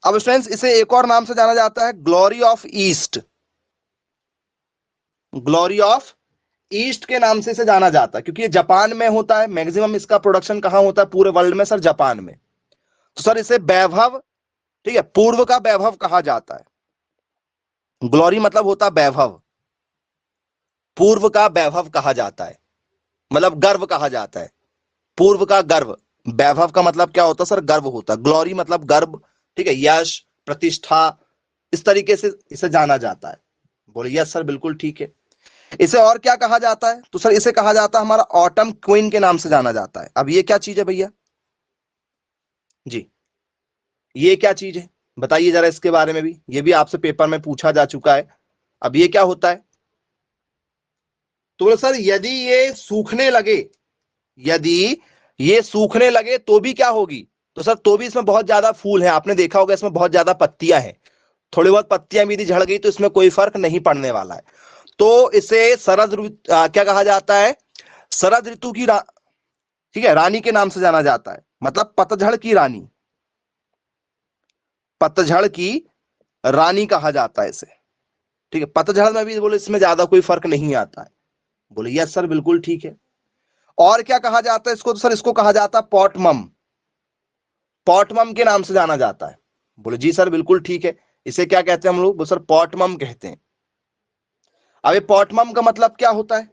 अब स्टूडेंट्स इसे एक और नाम से जाना जाता है, glory of east. Glory of east के नाम से इसे जाना जाता है, क्योंकि ये जापान में होता है। मैक्सिमम इसका प्रोडक्शन कहां होता है पूरे वर्ल्ड में? सर जापान में। तो सर इसे वैभव, ठीक है, पूर्व का वैभव कहा जाता है। ग्लोरी मतलब होता है वैभव, पूर्व का वैभव कहा जाता है, मतलब गर्व कहा जाता है, पूर्व का गर्व। वैभव का मतलब क्या होता है सर? गर्व होता है। ग्लोरी मतलब गर्व, ठीक है, यश, प्रतिष्ठा, इस तरीके से इसे जाना जाता है। बोले यस सर, बिल्कुल ठीक है। इसे और क्या कहा जाता है? तो सर इसे कहा जाता है हमारा ऑटम क्वीन के नाम से जाना जाता है। अब ये क्या चीज है भैया जी? ये क्या चीज है बताइए जरा इसके बारे में भी, ये भी आपसे पेपर में पूछा जा चुका है। अब ये क्या होता है? तो बोले सर यदि ये सूखने लगे, यदि ये सूखने लगे तो भी क्या होगी? तो सर तो भी इसमें बहुत ज्यादा फूल है, आपने देखा होगा इसमें बहुत ज्यादा पत्तियां हैं, थोड़ी बहुत पत्तियां भी यदि झड़ गई तो इसमें कोई फर्क नहीं पड़ने वाला है। तो इसे क्या कहा जाता है? शरद ऋतु की ठीक है, रानी के नाम से जाना जाता है, मतलब पतझड़ की रानी, पतझड़ की रानी कहा जाता है इसे। ठीक है, पतझड़ में भी बोले इसमें ज्यादा कोई फर्क नहीं आता है। बोले यस सर, बिल्कुल ठीक है। और क्या कहा जाता है इसको? तो सर इसको कहा जाता है पॉटमम, पॉटमम के नाम से जाना जाता है। बोले जी सर, बिल्कुल ठीक है। इसे क्या कहते हैं हम लोग? सर पॉटमम कहते हैं। अब ये पॉटमम का मतलब क्या होता है?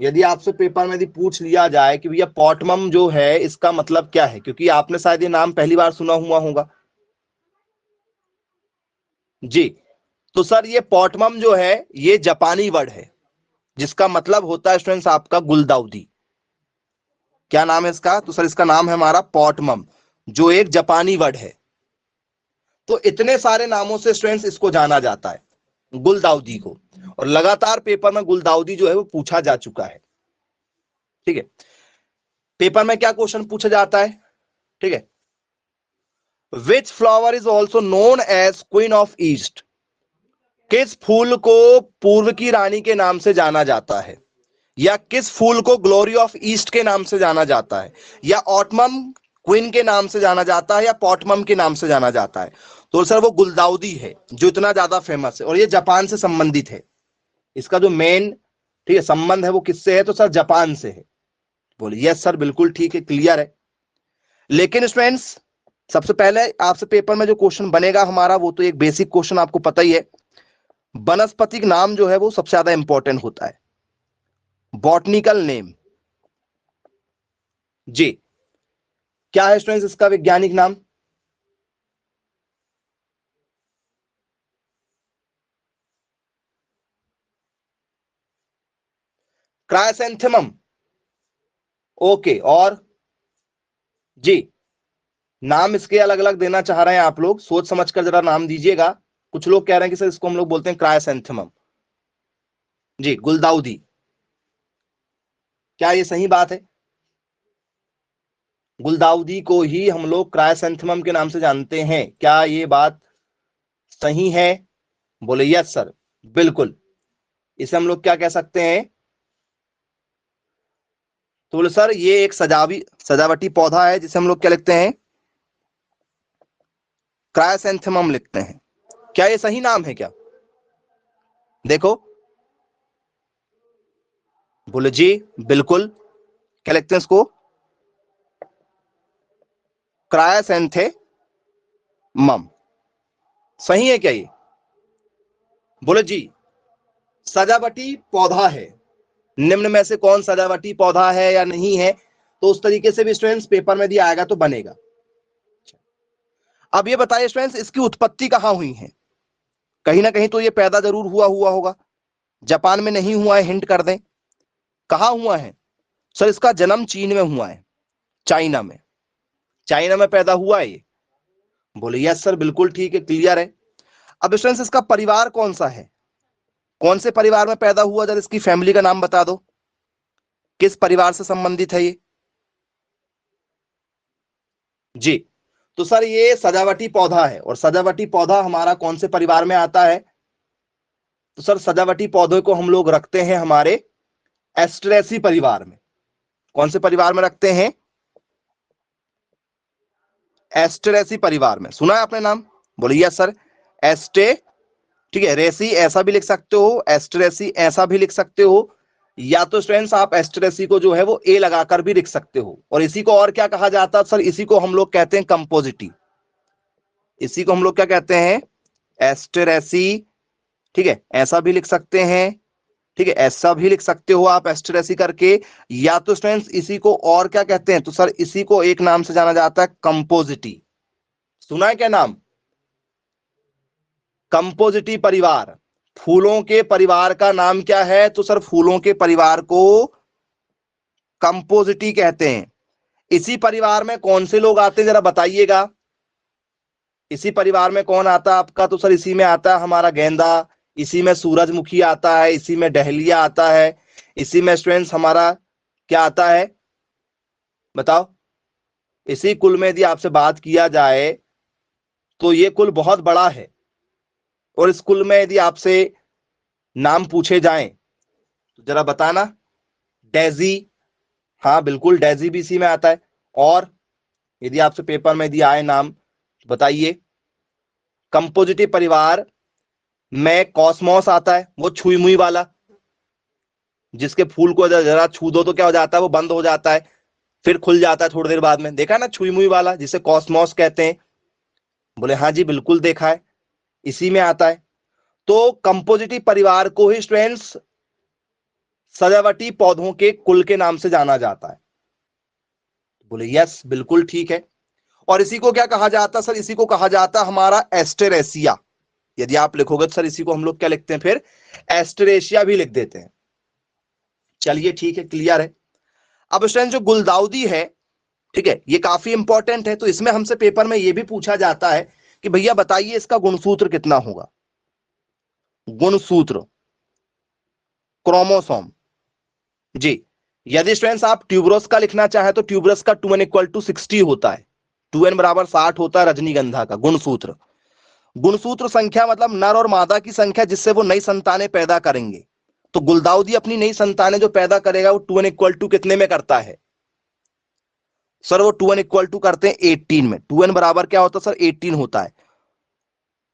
यदि आपसे पेपर में यदि पूछ लिया जाए कि भैया पॉटमम जो है इसका मतलब क्या है, क्योंकि आपने शायद ये नाम पहली बार सुना हुआ होगा जी। तो सर ये पॉटमम जो है ये जापानी वर्ड है, जिसका मतलब होता है स्टूडेंट्स आपका गुलदाउदी। क्या नाम है इसका? तो सर इसका नाम है हमारा पॉटमम, जो एक जापानी वर्ड है। तो इतने सारे नामों से स्टूडेंट्स इसको जाना जाता है, गुलदाउदी को। और लगातार पेपर में गुलदाउदी जो है वो पूछा जा चुका है। ठीक है, पेपर में क्या क्वेश्चन पूछा जाता है? ठीक है, which flower is also known as queen of east? किस फूल को पूर्व की रानी के नाम से जाना जाता है? या किस फूल को ग्लोरी ऑफ ईस्ट के नाम से जाना जाता है? या ऑटमम क्वीन के नाम से जाना जाता है? या पॉटमम के नाम से जाना जाता है? तो सर वो गुलदाउदी है, जो इतना ज्यादा फेमस है, और ये जापान से संबंधित है। इसका जो मेन, ठीक है, संबंध है वो किससे है? तो सर जापान से है। बोलिए यस सर, बिल्कुल ठीक है, क्लियर है। लेकिन स्टूडेंट्स सबसे पहले आपसे पेपर में जो क्वेश्चन बनेगा हमारा, वो तो एक बेसिक क्वेश्चन आपको पता ही है। वनस्पतिक नाम जो है वो सबसे ज्यादा इंपॉर्टेंट होता है, बॉटनिकल नेम जी। क्या है स्टूडेंट्स इसका वैज्ञानिक नाम? क्रायसैंथेमम। ओके, और जी, नाम इसके अलग अलग देना चाह रहे हैं आप लोग, सोच समझकर जरा नाम दीजिएगा। कुछ लोग कह रहे हैं कि सर इसको हम लोग बोलते हैं क्रायसैंथेमम जी, गुलदाउदी। क्या ये सही बात है? गुलदाउदी को ही हम लोग क्रायसैंथेमम के नाम से जानते हैं, क्या ये बात सही है? बोले यस सर, बिल्कुल। इसे हम लोग क्या कह सकते हैं? तो बोले सर ये एक सजावटी पौधा है, जिसे हम लोग क्या लिखते हैं? क्रायसैंथेमम लिखते हैं। क्या ये सही नाम है क्या? देखो, बोले जी बिल्कुल। क्या लिखते हैं इसको? क्रायसैंथेमम। सही है क्या ये? बोले जी, सजावटी पौधा है। निम्न में से कौन सजावटी पौधा है या नहीं है? तो उस तरीके से भी स्टूडेंट्स पेपर में दिया आएगा तो बनेगा। अब ये बताइए स्टूडेंट्स, इसकी उत्पत्ति कहां हुई है? कहीं ना कहीं तो ये पैदा जरूर हुआ हुआ होगा। जापान में नहीं हुआ है, हिंट कर दें। कहां हुआ है? सर इसका जन्म चीन में हुआ है, चाइना में। चाइना में पैदा हुआ है ये। बोले यस सर, बिल्कुल ठीक है, क्लियर है। अब स्टूडेंट्स इसका परिवार कौन सा है? कौन से परिवार में पैदा हुआ? जरा इसकी फैमिली का नाम बता दो, किस परिवार से संबंधित है ये जी? तो सर ये सजावटी पौधा है, और सजावटी पौधा हमारा कौन से परिवार में आता है? तो सर सजावटी पौधे को हम लोग रखते हैं हमारे एस्ट्रेसी परिवार में। कौन से परिवार में रखते हैं? एस्ट्रेसी परिवार में। सुना है आपने नाम? बोलिए सर, एस्टे, ठीक है, रेसी ऐसा भी लिख सकते हो, एस्ट्रेसी ऐसा भी लिख सकते हो, या तो स्टूडेंट्स आप एस्ट्रेसी को जो है वो ए लगाकर भी लिख सकते हो। और इसी को और क्या कहा जाता है? सर इसी को हम लोग कहते हैं कंपोजिटी। इसी को हम लोग क्या कहते हैं? एस्ट्रेसी, ठीक है, ऐसा भी लिख सकते हैं, ठीक है, ऐसा भी लिख सकते हो आप एस्टेरेसी करके, या तो स्टूडेंट्स इसी को और क्या कहते हैं, तो सर इसी को एक नाम से जाना जाता है कंपोजिटी। सुना है क्या नाम? कंपोजिटी परिवार। फूलों के परिवार का नाम क्या है? तो सर फूलों के परिवार को कंपोजिटी कहते हैं। इसी परिवार में कौन से लोग आते हैं जरा बताइएगा? इसी परिवार में कौन आता है आपका? तो सर इसी में आता है हमारा गेंदा, इसी में सूरजमुखी आता है, इसी में डहलिया आता है, इसी में स्टूडेंट्स हमारा क्या आता है बताओ? इसी कुल में यदि आपसे बात किया जाए तो ये कुल बहुत बड़ा है, और इस कुल में यदि आपसे नाम पूछे जाएं तो जरा बताना। डेजी, हाँ बिल्कुल डेजी भी इसी में आता है। और यदि आपसे पेपर में यदि आए नाम बताइए। कंपोजिटिव परिवार में कॉस्मोस आता है, वो छुई मुई वाला, जिसके फूल को जरा छू दो तो क्या हो जाता है, वो बंद हो जाता है, फिर खुल जाता है थोड़ी देर बाद में। देखा ना छुई मुई वाला, जिसे कॉस्मोस कहते हैं? बोले हाँ जी बिल्कुल देखा है, इसी में आता है। तो कंपोजिटिव परिवार को ही स्टूडेंट्स सजावटी पौधों के कुल के नाम से जाना जाता है। बोले यस बिल्कुल ठीक है। और इसी को क्या कहा जाता है सर? इसी को कहा जाता है हमारा एस्टेरेसिया। यदि आप लिखोगे तो सर इसी को हम लोग क्या लिखते हैं फिर? एस्टेरेशिया भी लिख देते हैं। चलिए ठीक है, क्लियर है। अब स्टूडेंट जो गुलदाउदी है, ठीक है, ये काफी इंपॉर्टेंट है। तो इसमें हमसे पेपर में ये भी पूछा जाता है कि भैया बताइए इसका गुणसूत्र कितना होगा? गुणसूत्र, क्रोमोसोम जी। यदि स्टूडेंट्स आप ट्यूबरोस का लिखना चाहे तो ट्यूबरोस का 2n = 60 होता है, 2n = 60 होता है रजनीगंधा का गुणसूत्र। गुणसूत्र संख्या मतलब नर और मादा की संख्या जिससे वो नई संतानें पैदा करेंगे। तो गुलदाउदी अपनी नई संतानें जो पैदा करेगा वो 2n = कितने में करता है सर? वो 2n = करते हैं 18 में। 2n बराबर क्या होता है सर? 18 होता है।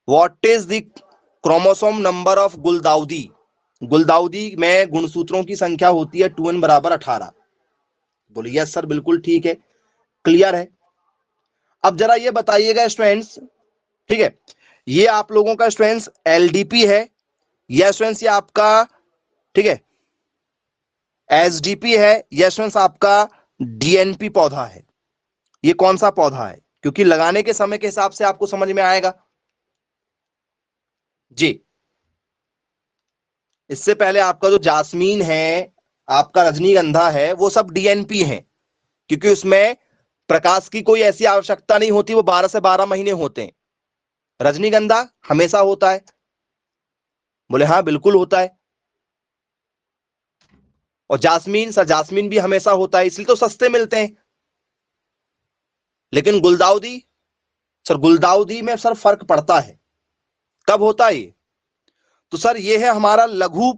What is the chromosome number of गुलदाउदी? गुलदाउदी में गुणसूत्रों की संख्या होती है 2n = 18। बोलिए यस सर बिल्कुल ठीक है, क्लियर है। अब जरा ये बताइएगा स्टूडेंट्स, ठीक है, ये आप लोगों का स्टूडेंट्स एलडीपी है या स्टूडेंट्स ये आपका, ठीक है, एसडीपी है या स्टूडेंट्स आपका डीएनपी पौधा है? ये कौन सा पौधा है? क्योंकि लगाने के समय के हिसाब से आपको समझ में आएगा जी। इससे पहले आपका जो जास्मीन है, आपका रजनीगंधा है, वो सब डीएनपी है, क्योंकि उसमें प्रकाश की कोई ऐसी आवश्यकता नहीं होती, वो 12 से 12 महीने होते हैं। रजनीगंधा हमेशा होता है। बोले हाँ बिल्कुल होता है। और जास्मीन सर, जास्मीन भी हमेशा होता है, इसलिए तो सस्ते मिलते हैं। लेकिन गुलदाउदी सर, गुलदाउदी में सर फर्क पड़ता है। कब होता है ये? तो सर ये है हमारा लघु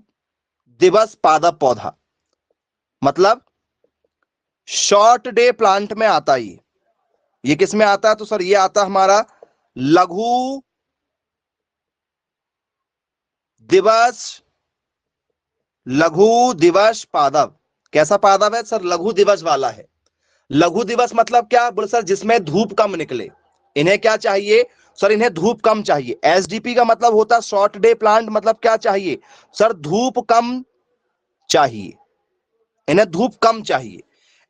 दिवस पादप पौधा, मतलब शॉर्ट डे प्लांट में आता है ये किस में आता है? तो सर ये आता है हमारा लघु दिवस, लघु दिवस पादप। कैसा पादप है सर? लघु दिवस वाला है। लघु दिवस मतलब क्या? बोले सर जिसमें धूप कम निकले। इन्हें क्या चाहिए सर? इन्हें धूप कम चाहिए। एसडीपी का मतलब होता है शॉर्ट डे प्लांट, मतलब क्या चाहिए सर? धूप कम चाहिए, इन्हें धूप कम चाहिए।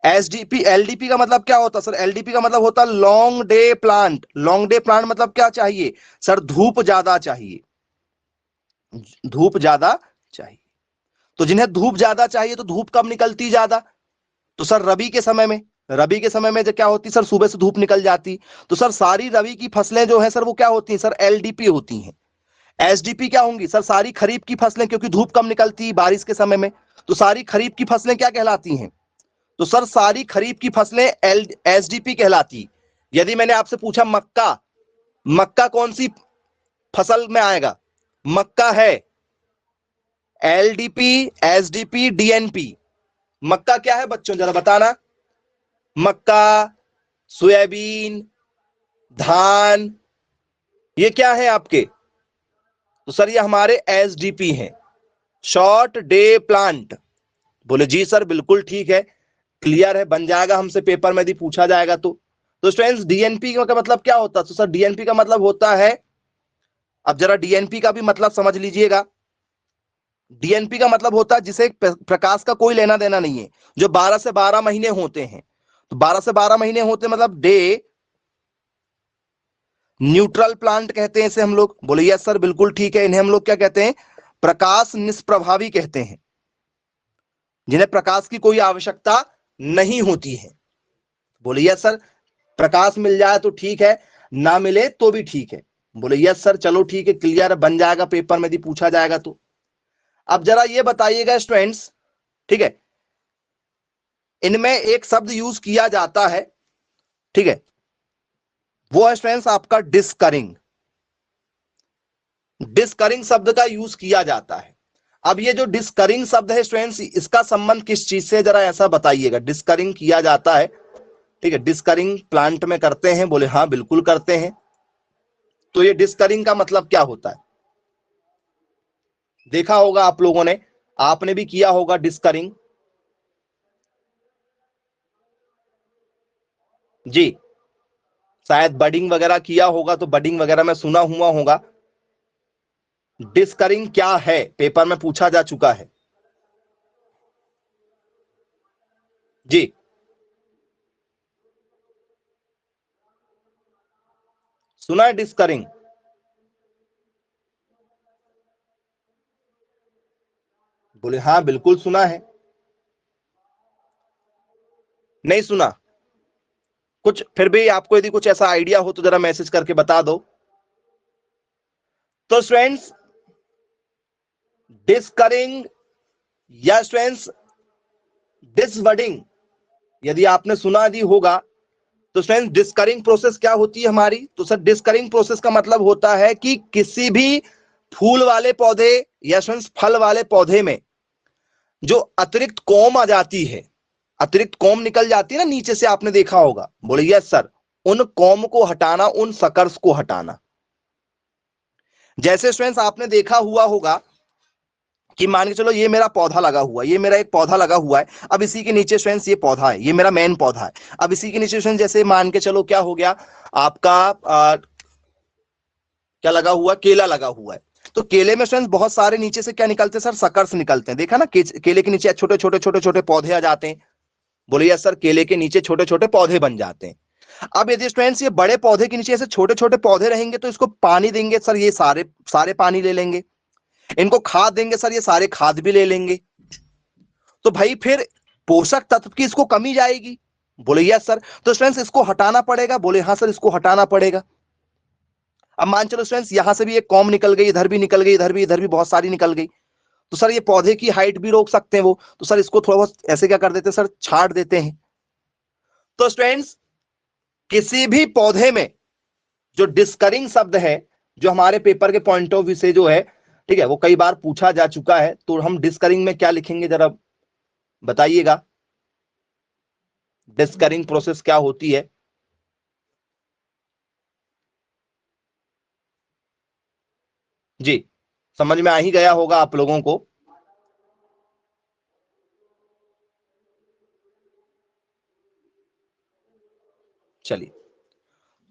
एसडीपी एलडीपी का मतलब क्या होता है सर? एलडीपी का मतलब होता है long day plant. Long day plant मतलब क्या चाहिए सर? धूप ज्यादा चाहिए, धूप ज्यादा चाहिए। तो जिन्हें धूप ज्यादा चाहिए तो धूप कब निकलती ज्यादा? तो सर रबी के समय में। रबी के समय में जो क्या होती सर? सुबह से धूप निकल जाती। तो सर सारी रबी की फसलें जो है सर वो क्या होती हैं सर? एलडीपी होती हैं। एसडीपी क्या होंगी सर? सारी खरीफ की फसलें, क्योंकि धूप कम निकलती है बारिश के समय में, तो सारी खरीफ की फसलें क्या कहलाती हैं? तो सर सारी खरीफ की फसलें एसडीपी कहलाती। यदि मैंने आपसे पूछा मक्का, मक्का कौन सी फसल में आएगा? मक्का है एलडीपी, एसडीपी, डीएनपी। मक्का क्या है बच्चों जरा बताना? मक्का, सोयाबीन, धान, ये क्या है आपके? तो सर ये हमारे एसडीपी हैं, शॉर्ट डे प्लांट। बोले जी सर बिल्कुल ठीक है, क्लियर है, बन जाएगा हमसे पेपर में यदि पूछा जाएगा तो स्टूडेंट्स डीएनपी का मतलब क्या होता है? तो सर डीएनपी का मतलब होता है, अब जरा डीएनपी का भी मतलब समझ लीजिएगा। डीएनपी का मतलब होता है जिसे प्रकाश का कोई लेना देना नहीं है, जो 12 से 12 महीने होते हैं। तो 12 से 12 महीने होते मतलब डे न्यूट्रल प्लांट कहते हैं इसे हम लोग। बोले यस सर बिल्कुल ठीक है, इन्हें हम लोग क्या कहते हैं, प्रकाश निष्प्रभावी कहते हैं, जिन्हें प्रकाश की कोई आवश्यकता नहीं होती है। बोले यस सर, प्रकाश मिल जाए तो ठीक है, ना मिले तो भी ठीक है। बोले यस सर चलो ठीक है, क्लियर बन जाएगा पेपर में यदि पूछा जाएगा तो। अब जरा ये बताइएगा स्टूडेंट्स, ठीक है, इनमें एक शब्द यूज किया जाता है, ठीक है, वो है स्टूडेंट्स आपका डिस्करिंग। डिस्करिंग शब्द का यूज किया जाता है। अब ये जो डिस्करिंग शब्द है स्टूडेंट्स, इसका संबंध किस चीज से, जरा ऐसा बताइएगा। डिस्करिंग किया जाता है, ठीक है, डिस्करिंग प्लांट में करते हैं। बोले हाँ बिल्कुल करते हैं। तो ये डिस्करिंग का मतलब क्या होता है, देखा होगा आप लोगों ने, आपने भी किया होगा डिस्करिंग जी, शायद बडिंग वगैरह किया होगा, तो बडिंग वगैरह में सुना हुआ होगा। डिस्करिंग क्या है, पेपर में पूछा जा चुका है जी। सुना है डिस्करिंग? बोले हाँ बिल्कुल सुना है। नहीं सुना? कुछ फिर भी आपको यदि कुछ ऐसा आइडिया हो तो जरा मैसेज करके बता दो। तो स्टूडेंट्स डिस्करिंग या स्टूडेंट्स डिसवर्डिंग यदि आपने सुना यदि होगा, तो स्टूडेंट्स डिस्करिंग प्रोसेस क्या होती है हमारी, तो सर डिस्करिंग प्रोसेस का मतलब होता है कि किसी भी फूल वाले पौधे या स्टूडेंट्स फल वाले पौधे में जो अतिरिक्त कॉम आ जाती है, अतिरिक्त कॉम निकल जाती है ना नीचे से, आपने देखा होगा। बोले यस सर, उन कॉम को हटाना, उन सकर्स को हटाना। जैसे स्टूडेंट्स आपने देखा हुआ होगा कि मान के चलो ये मेरा पौधा लगा हुआ है, ये मेरा एक पौधा लगा हुआ है, अब इसी के नीचे स्टूडेंट्स ये पौधा है, ये मेरा मेन पौधा है। अब इसी के नीचे स्टूडेंट्स जैसे मान के चलो क्या हो गया आपका क्या लगा हुआ, केला लगा हुआ है। तो केले में स्टूडेंट्स बहुत सारे नीचे से क्या निकलते हैं सर, सकर्स निकलते हैं। देखा ना, केले के नीचे छोटे छोटे छोटे छोटे पौधे आ जाते हैं। बोले यस सर, केले के नीचे छोटे छोटे पौधे बन जाते हैं। अब यदि स्टूडेंट्स ये बड़े पौधे के नीचे ऐसे छोटे छोटे पौधे रहेंगे तो इसको पानी देंगे सर, ये सारे सारे पानी ले लेंगे। इनको खाद देंगे सर, ये सारे खाद भी ले लेंगे। तो भाई फिर पोषक तत्व की इसको कमी जाएगी। बोले यस सर, तो स्टूडेंट्स इसको हटाना पड़ेगा। बोले हाँ सर, इसको हटाना पड़ेगा। अब मान चलो स्टूडेंट्स यहां से भी एक कॉम निकल गई, इधर भी निकल गई, इधर भी बहुत सारी निकल गई। तो सर ये पौधे की हाइट भी रोक सकते हैं वो, तो सर इसको थोड़ा बहुत ऐसे क्या कर देते हैं सर, छाट देते हैं। तो स्टूडेंट्स किसी भी पौधे में जो डिस्करिंग शब्द है, जो हमारे पेपर के पॉइंट ऑफ व्यू से जो है, ठीक है, वो कई बार पूछा जा चुका है, तो हम डिस्करिंग में क्या लिखेंगे जरा बताइएगा। डिस्करिंग प्रोसेस क्या होती है? जी, समझ में आ ही गया होगा आप लोगों को। चलिए,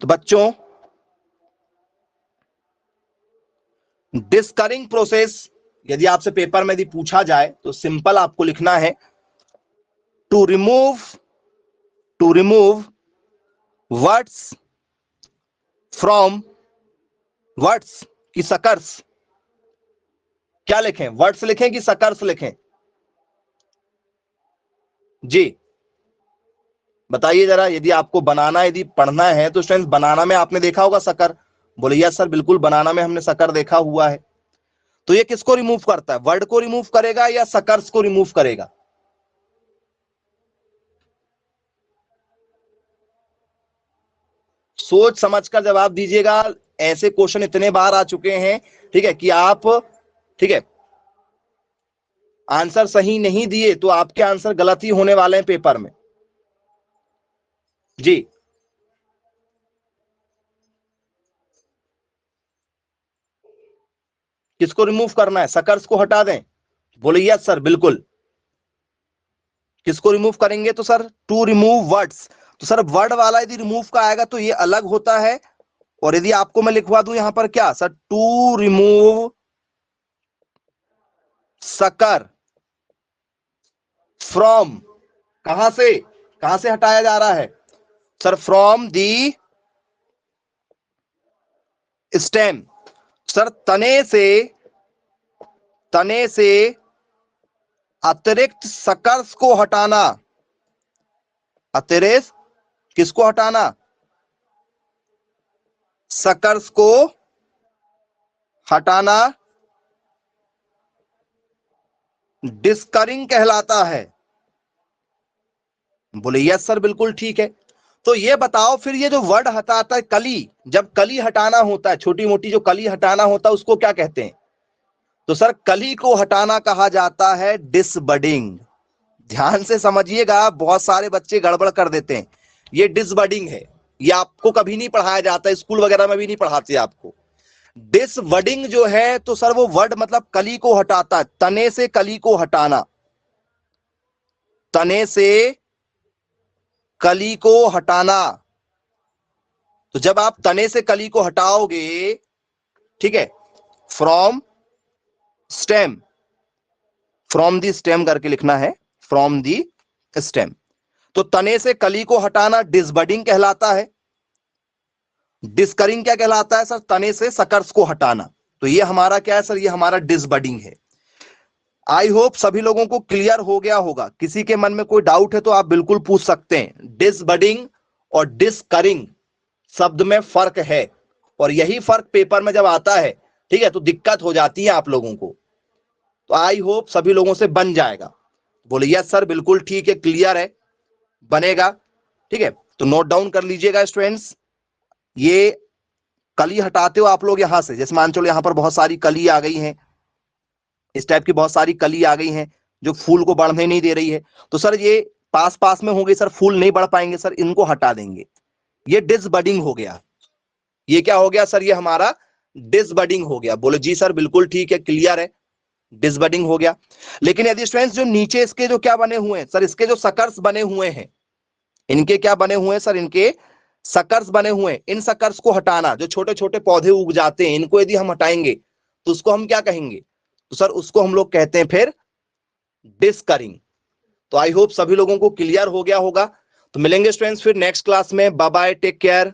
तो बच्चों डिस्करिंग प्रोसेस यदि आपसे पेपर में यदि पूछा जाए तो सिंपल आपको लिखना है, to remove words from words की सकर्स। क्या लिखें, वर्ड्स लिखें कि सकर्स लिखें? जी बताइए जरा, यदि आपको बनाना यदि पढ़ना है तो स्टूडेंट्स बनाना में आपने देखा होगा सकर। बोले यस सर बिल्कुल, बनाना में हमने सकर देखा हुआ है। तो ये किसको रिमूव करता है, वर्ड को रिमूव करेगा या सकर्स को रिमूव करेगा? सोच समझकर जवाब दीजिएगा। ऐसे क्वेश्चन इतने बार आ चुके हैं, ठीक है, कि आप, ठीक है, आंसर सही नहीं दिए तो आपके आंसर गलत ही होने वाले हैं पेपर में। जी किसको रिमूव करना है, सकर्स को हटा दें? बोले यस सर बिल्कुल। किसको रिमूव करेंगे, तो सर टू रिमूव वर्ड्स। तो सर वर्ड वाला यदि रिमूव का आएगा तो ये अलग होता है, और यदि आपको मैं लिखवा दूं यहां पर क्या sir, to remove sucker from, कहां से हटाया जा रहा है sir? From the stem. Sir तने से अतिरिक्त सकर्स को हटाना। अतिरिक्त किसको हटाना? सकर्स को हटाना डिस्करिंग कहलाता है। बोले यस सर बिल्कुल ठीक है। तो ये बताओ फिर ये जो वर्ड हटाता है कली, जब कली हटाना होता है, छोटी मोटी जो कली हटाना होता है उसको क्या कहते हैं? तो सर कली को हटाना कहा जाता है डिसबडिंग। ध्यान से समझिएगा, बहुत सारे बच्चे गड़बड़ कर देते हैं। ये डिसबडिंग है, ये आपको कभी नहीं पढ़ाया जाता, स्कूल वगैरह में भी नहीं पढ़ाते आपको। डिसबडिंग जो है तो सर वो वर्ड मतलब कली को हटाता है, तने से कली को हटाना, तने से कली को हटाना। तो जब आप तने से कली को हटाओगे, ठीक है, from stem, from the stem करके लिखना है, फ्रॉम दी स्टेम। तो तने से कली को हटाना डिसबडिंग कहलाता है। डिस्करिंग क्या कहलाता है सर? तने से सकर्स को हटाना। तो ये हमारा क्या है सर? ये हमारा डिसबडिंग है। आई होप सभी लोगों को क्लियर हो गया होगा। किसी के मन में कोई डाउट है तो आप बिल्कुल पूछ सकते हैं। डिसबडिंग और डिस्करिंग शब्द में फर्क है, और यही फर्क पेपर में जब आता है, ठीक है, तो दिक्कत हो जाती है आप लोगों को। तो आई होप सभी लोगों से बन जाएगा। बोले यस सर बिल्कुल ठीक है, क्लियर है, बनेगा। ठीक है, तो नोट डाउन कर लीजिएगा स्टूडेंट्स। ये कली हटाते हो आप लोग यहां से, जैसे मान चलो यहां पर बहुत सारी कली आ गई हैं, इस टाइप की बहुत सारी कली आ गई हैं जो फूल को बढ़ने नहीं दे रही है। तो सर ये पास पास में होंगे सर, फूल नहीं बढ़ पाएंगे सर, इनको हटा देंगे। ये डिसबडिंग हो गया। ये क्या हो गया सर? ये हमारा डिसबडिंग हो गया। बोले जी सर बिल्कुल ठीक है, क्लियर है, डिसबडिंग हो गया। लेकिन यदि स्टूडेंट्स जो नीचे इसके जो क्या बने हुए हैं सर, इसके जो सकर्स बने हुए हैं, इनके क्या बने हुए हैं सर? इनके सकर्स बने हुए हैं। इन सकर्स को हटाना, जो छोटे छोटे पौधे उग जाते हैं, इनको यदि हम हटाएंगे तो उसको हम क्या कहेंगे? तो सर उसको हम लोग कहते हैं फिर डिस्करिंग। तो आई होप सभी लोगों को क्लियर हो गया होगा। तो मिलेंगे स्टूडेंट्स फिर नेक्स्ट क्लास में। Bye bye, take care.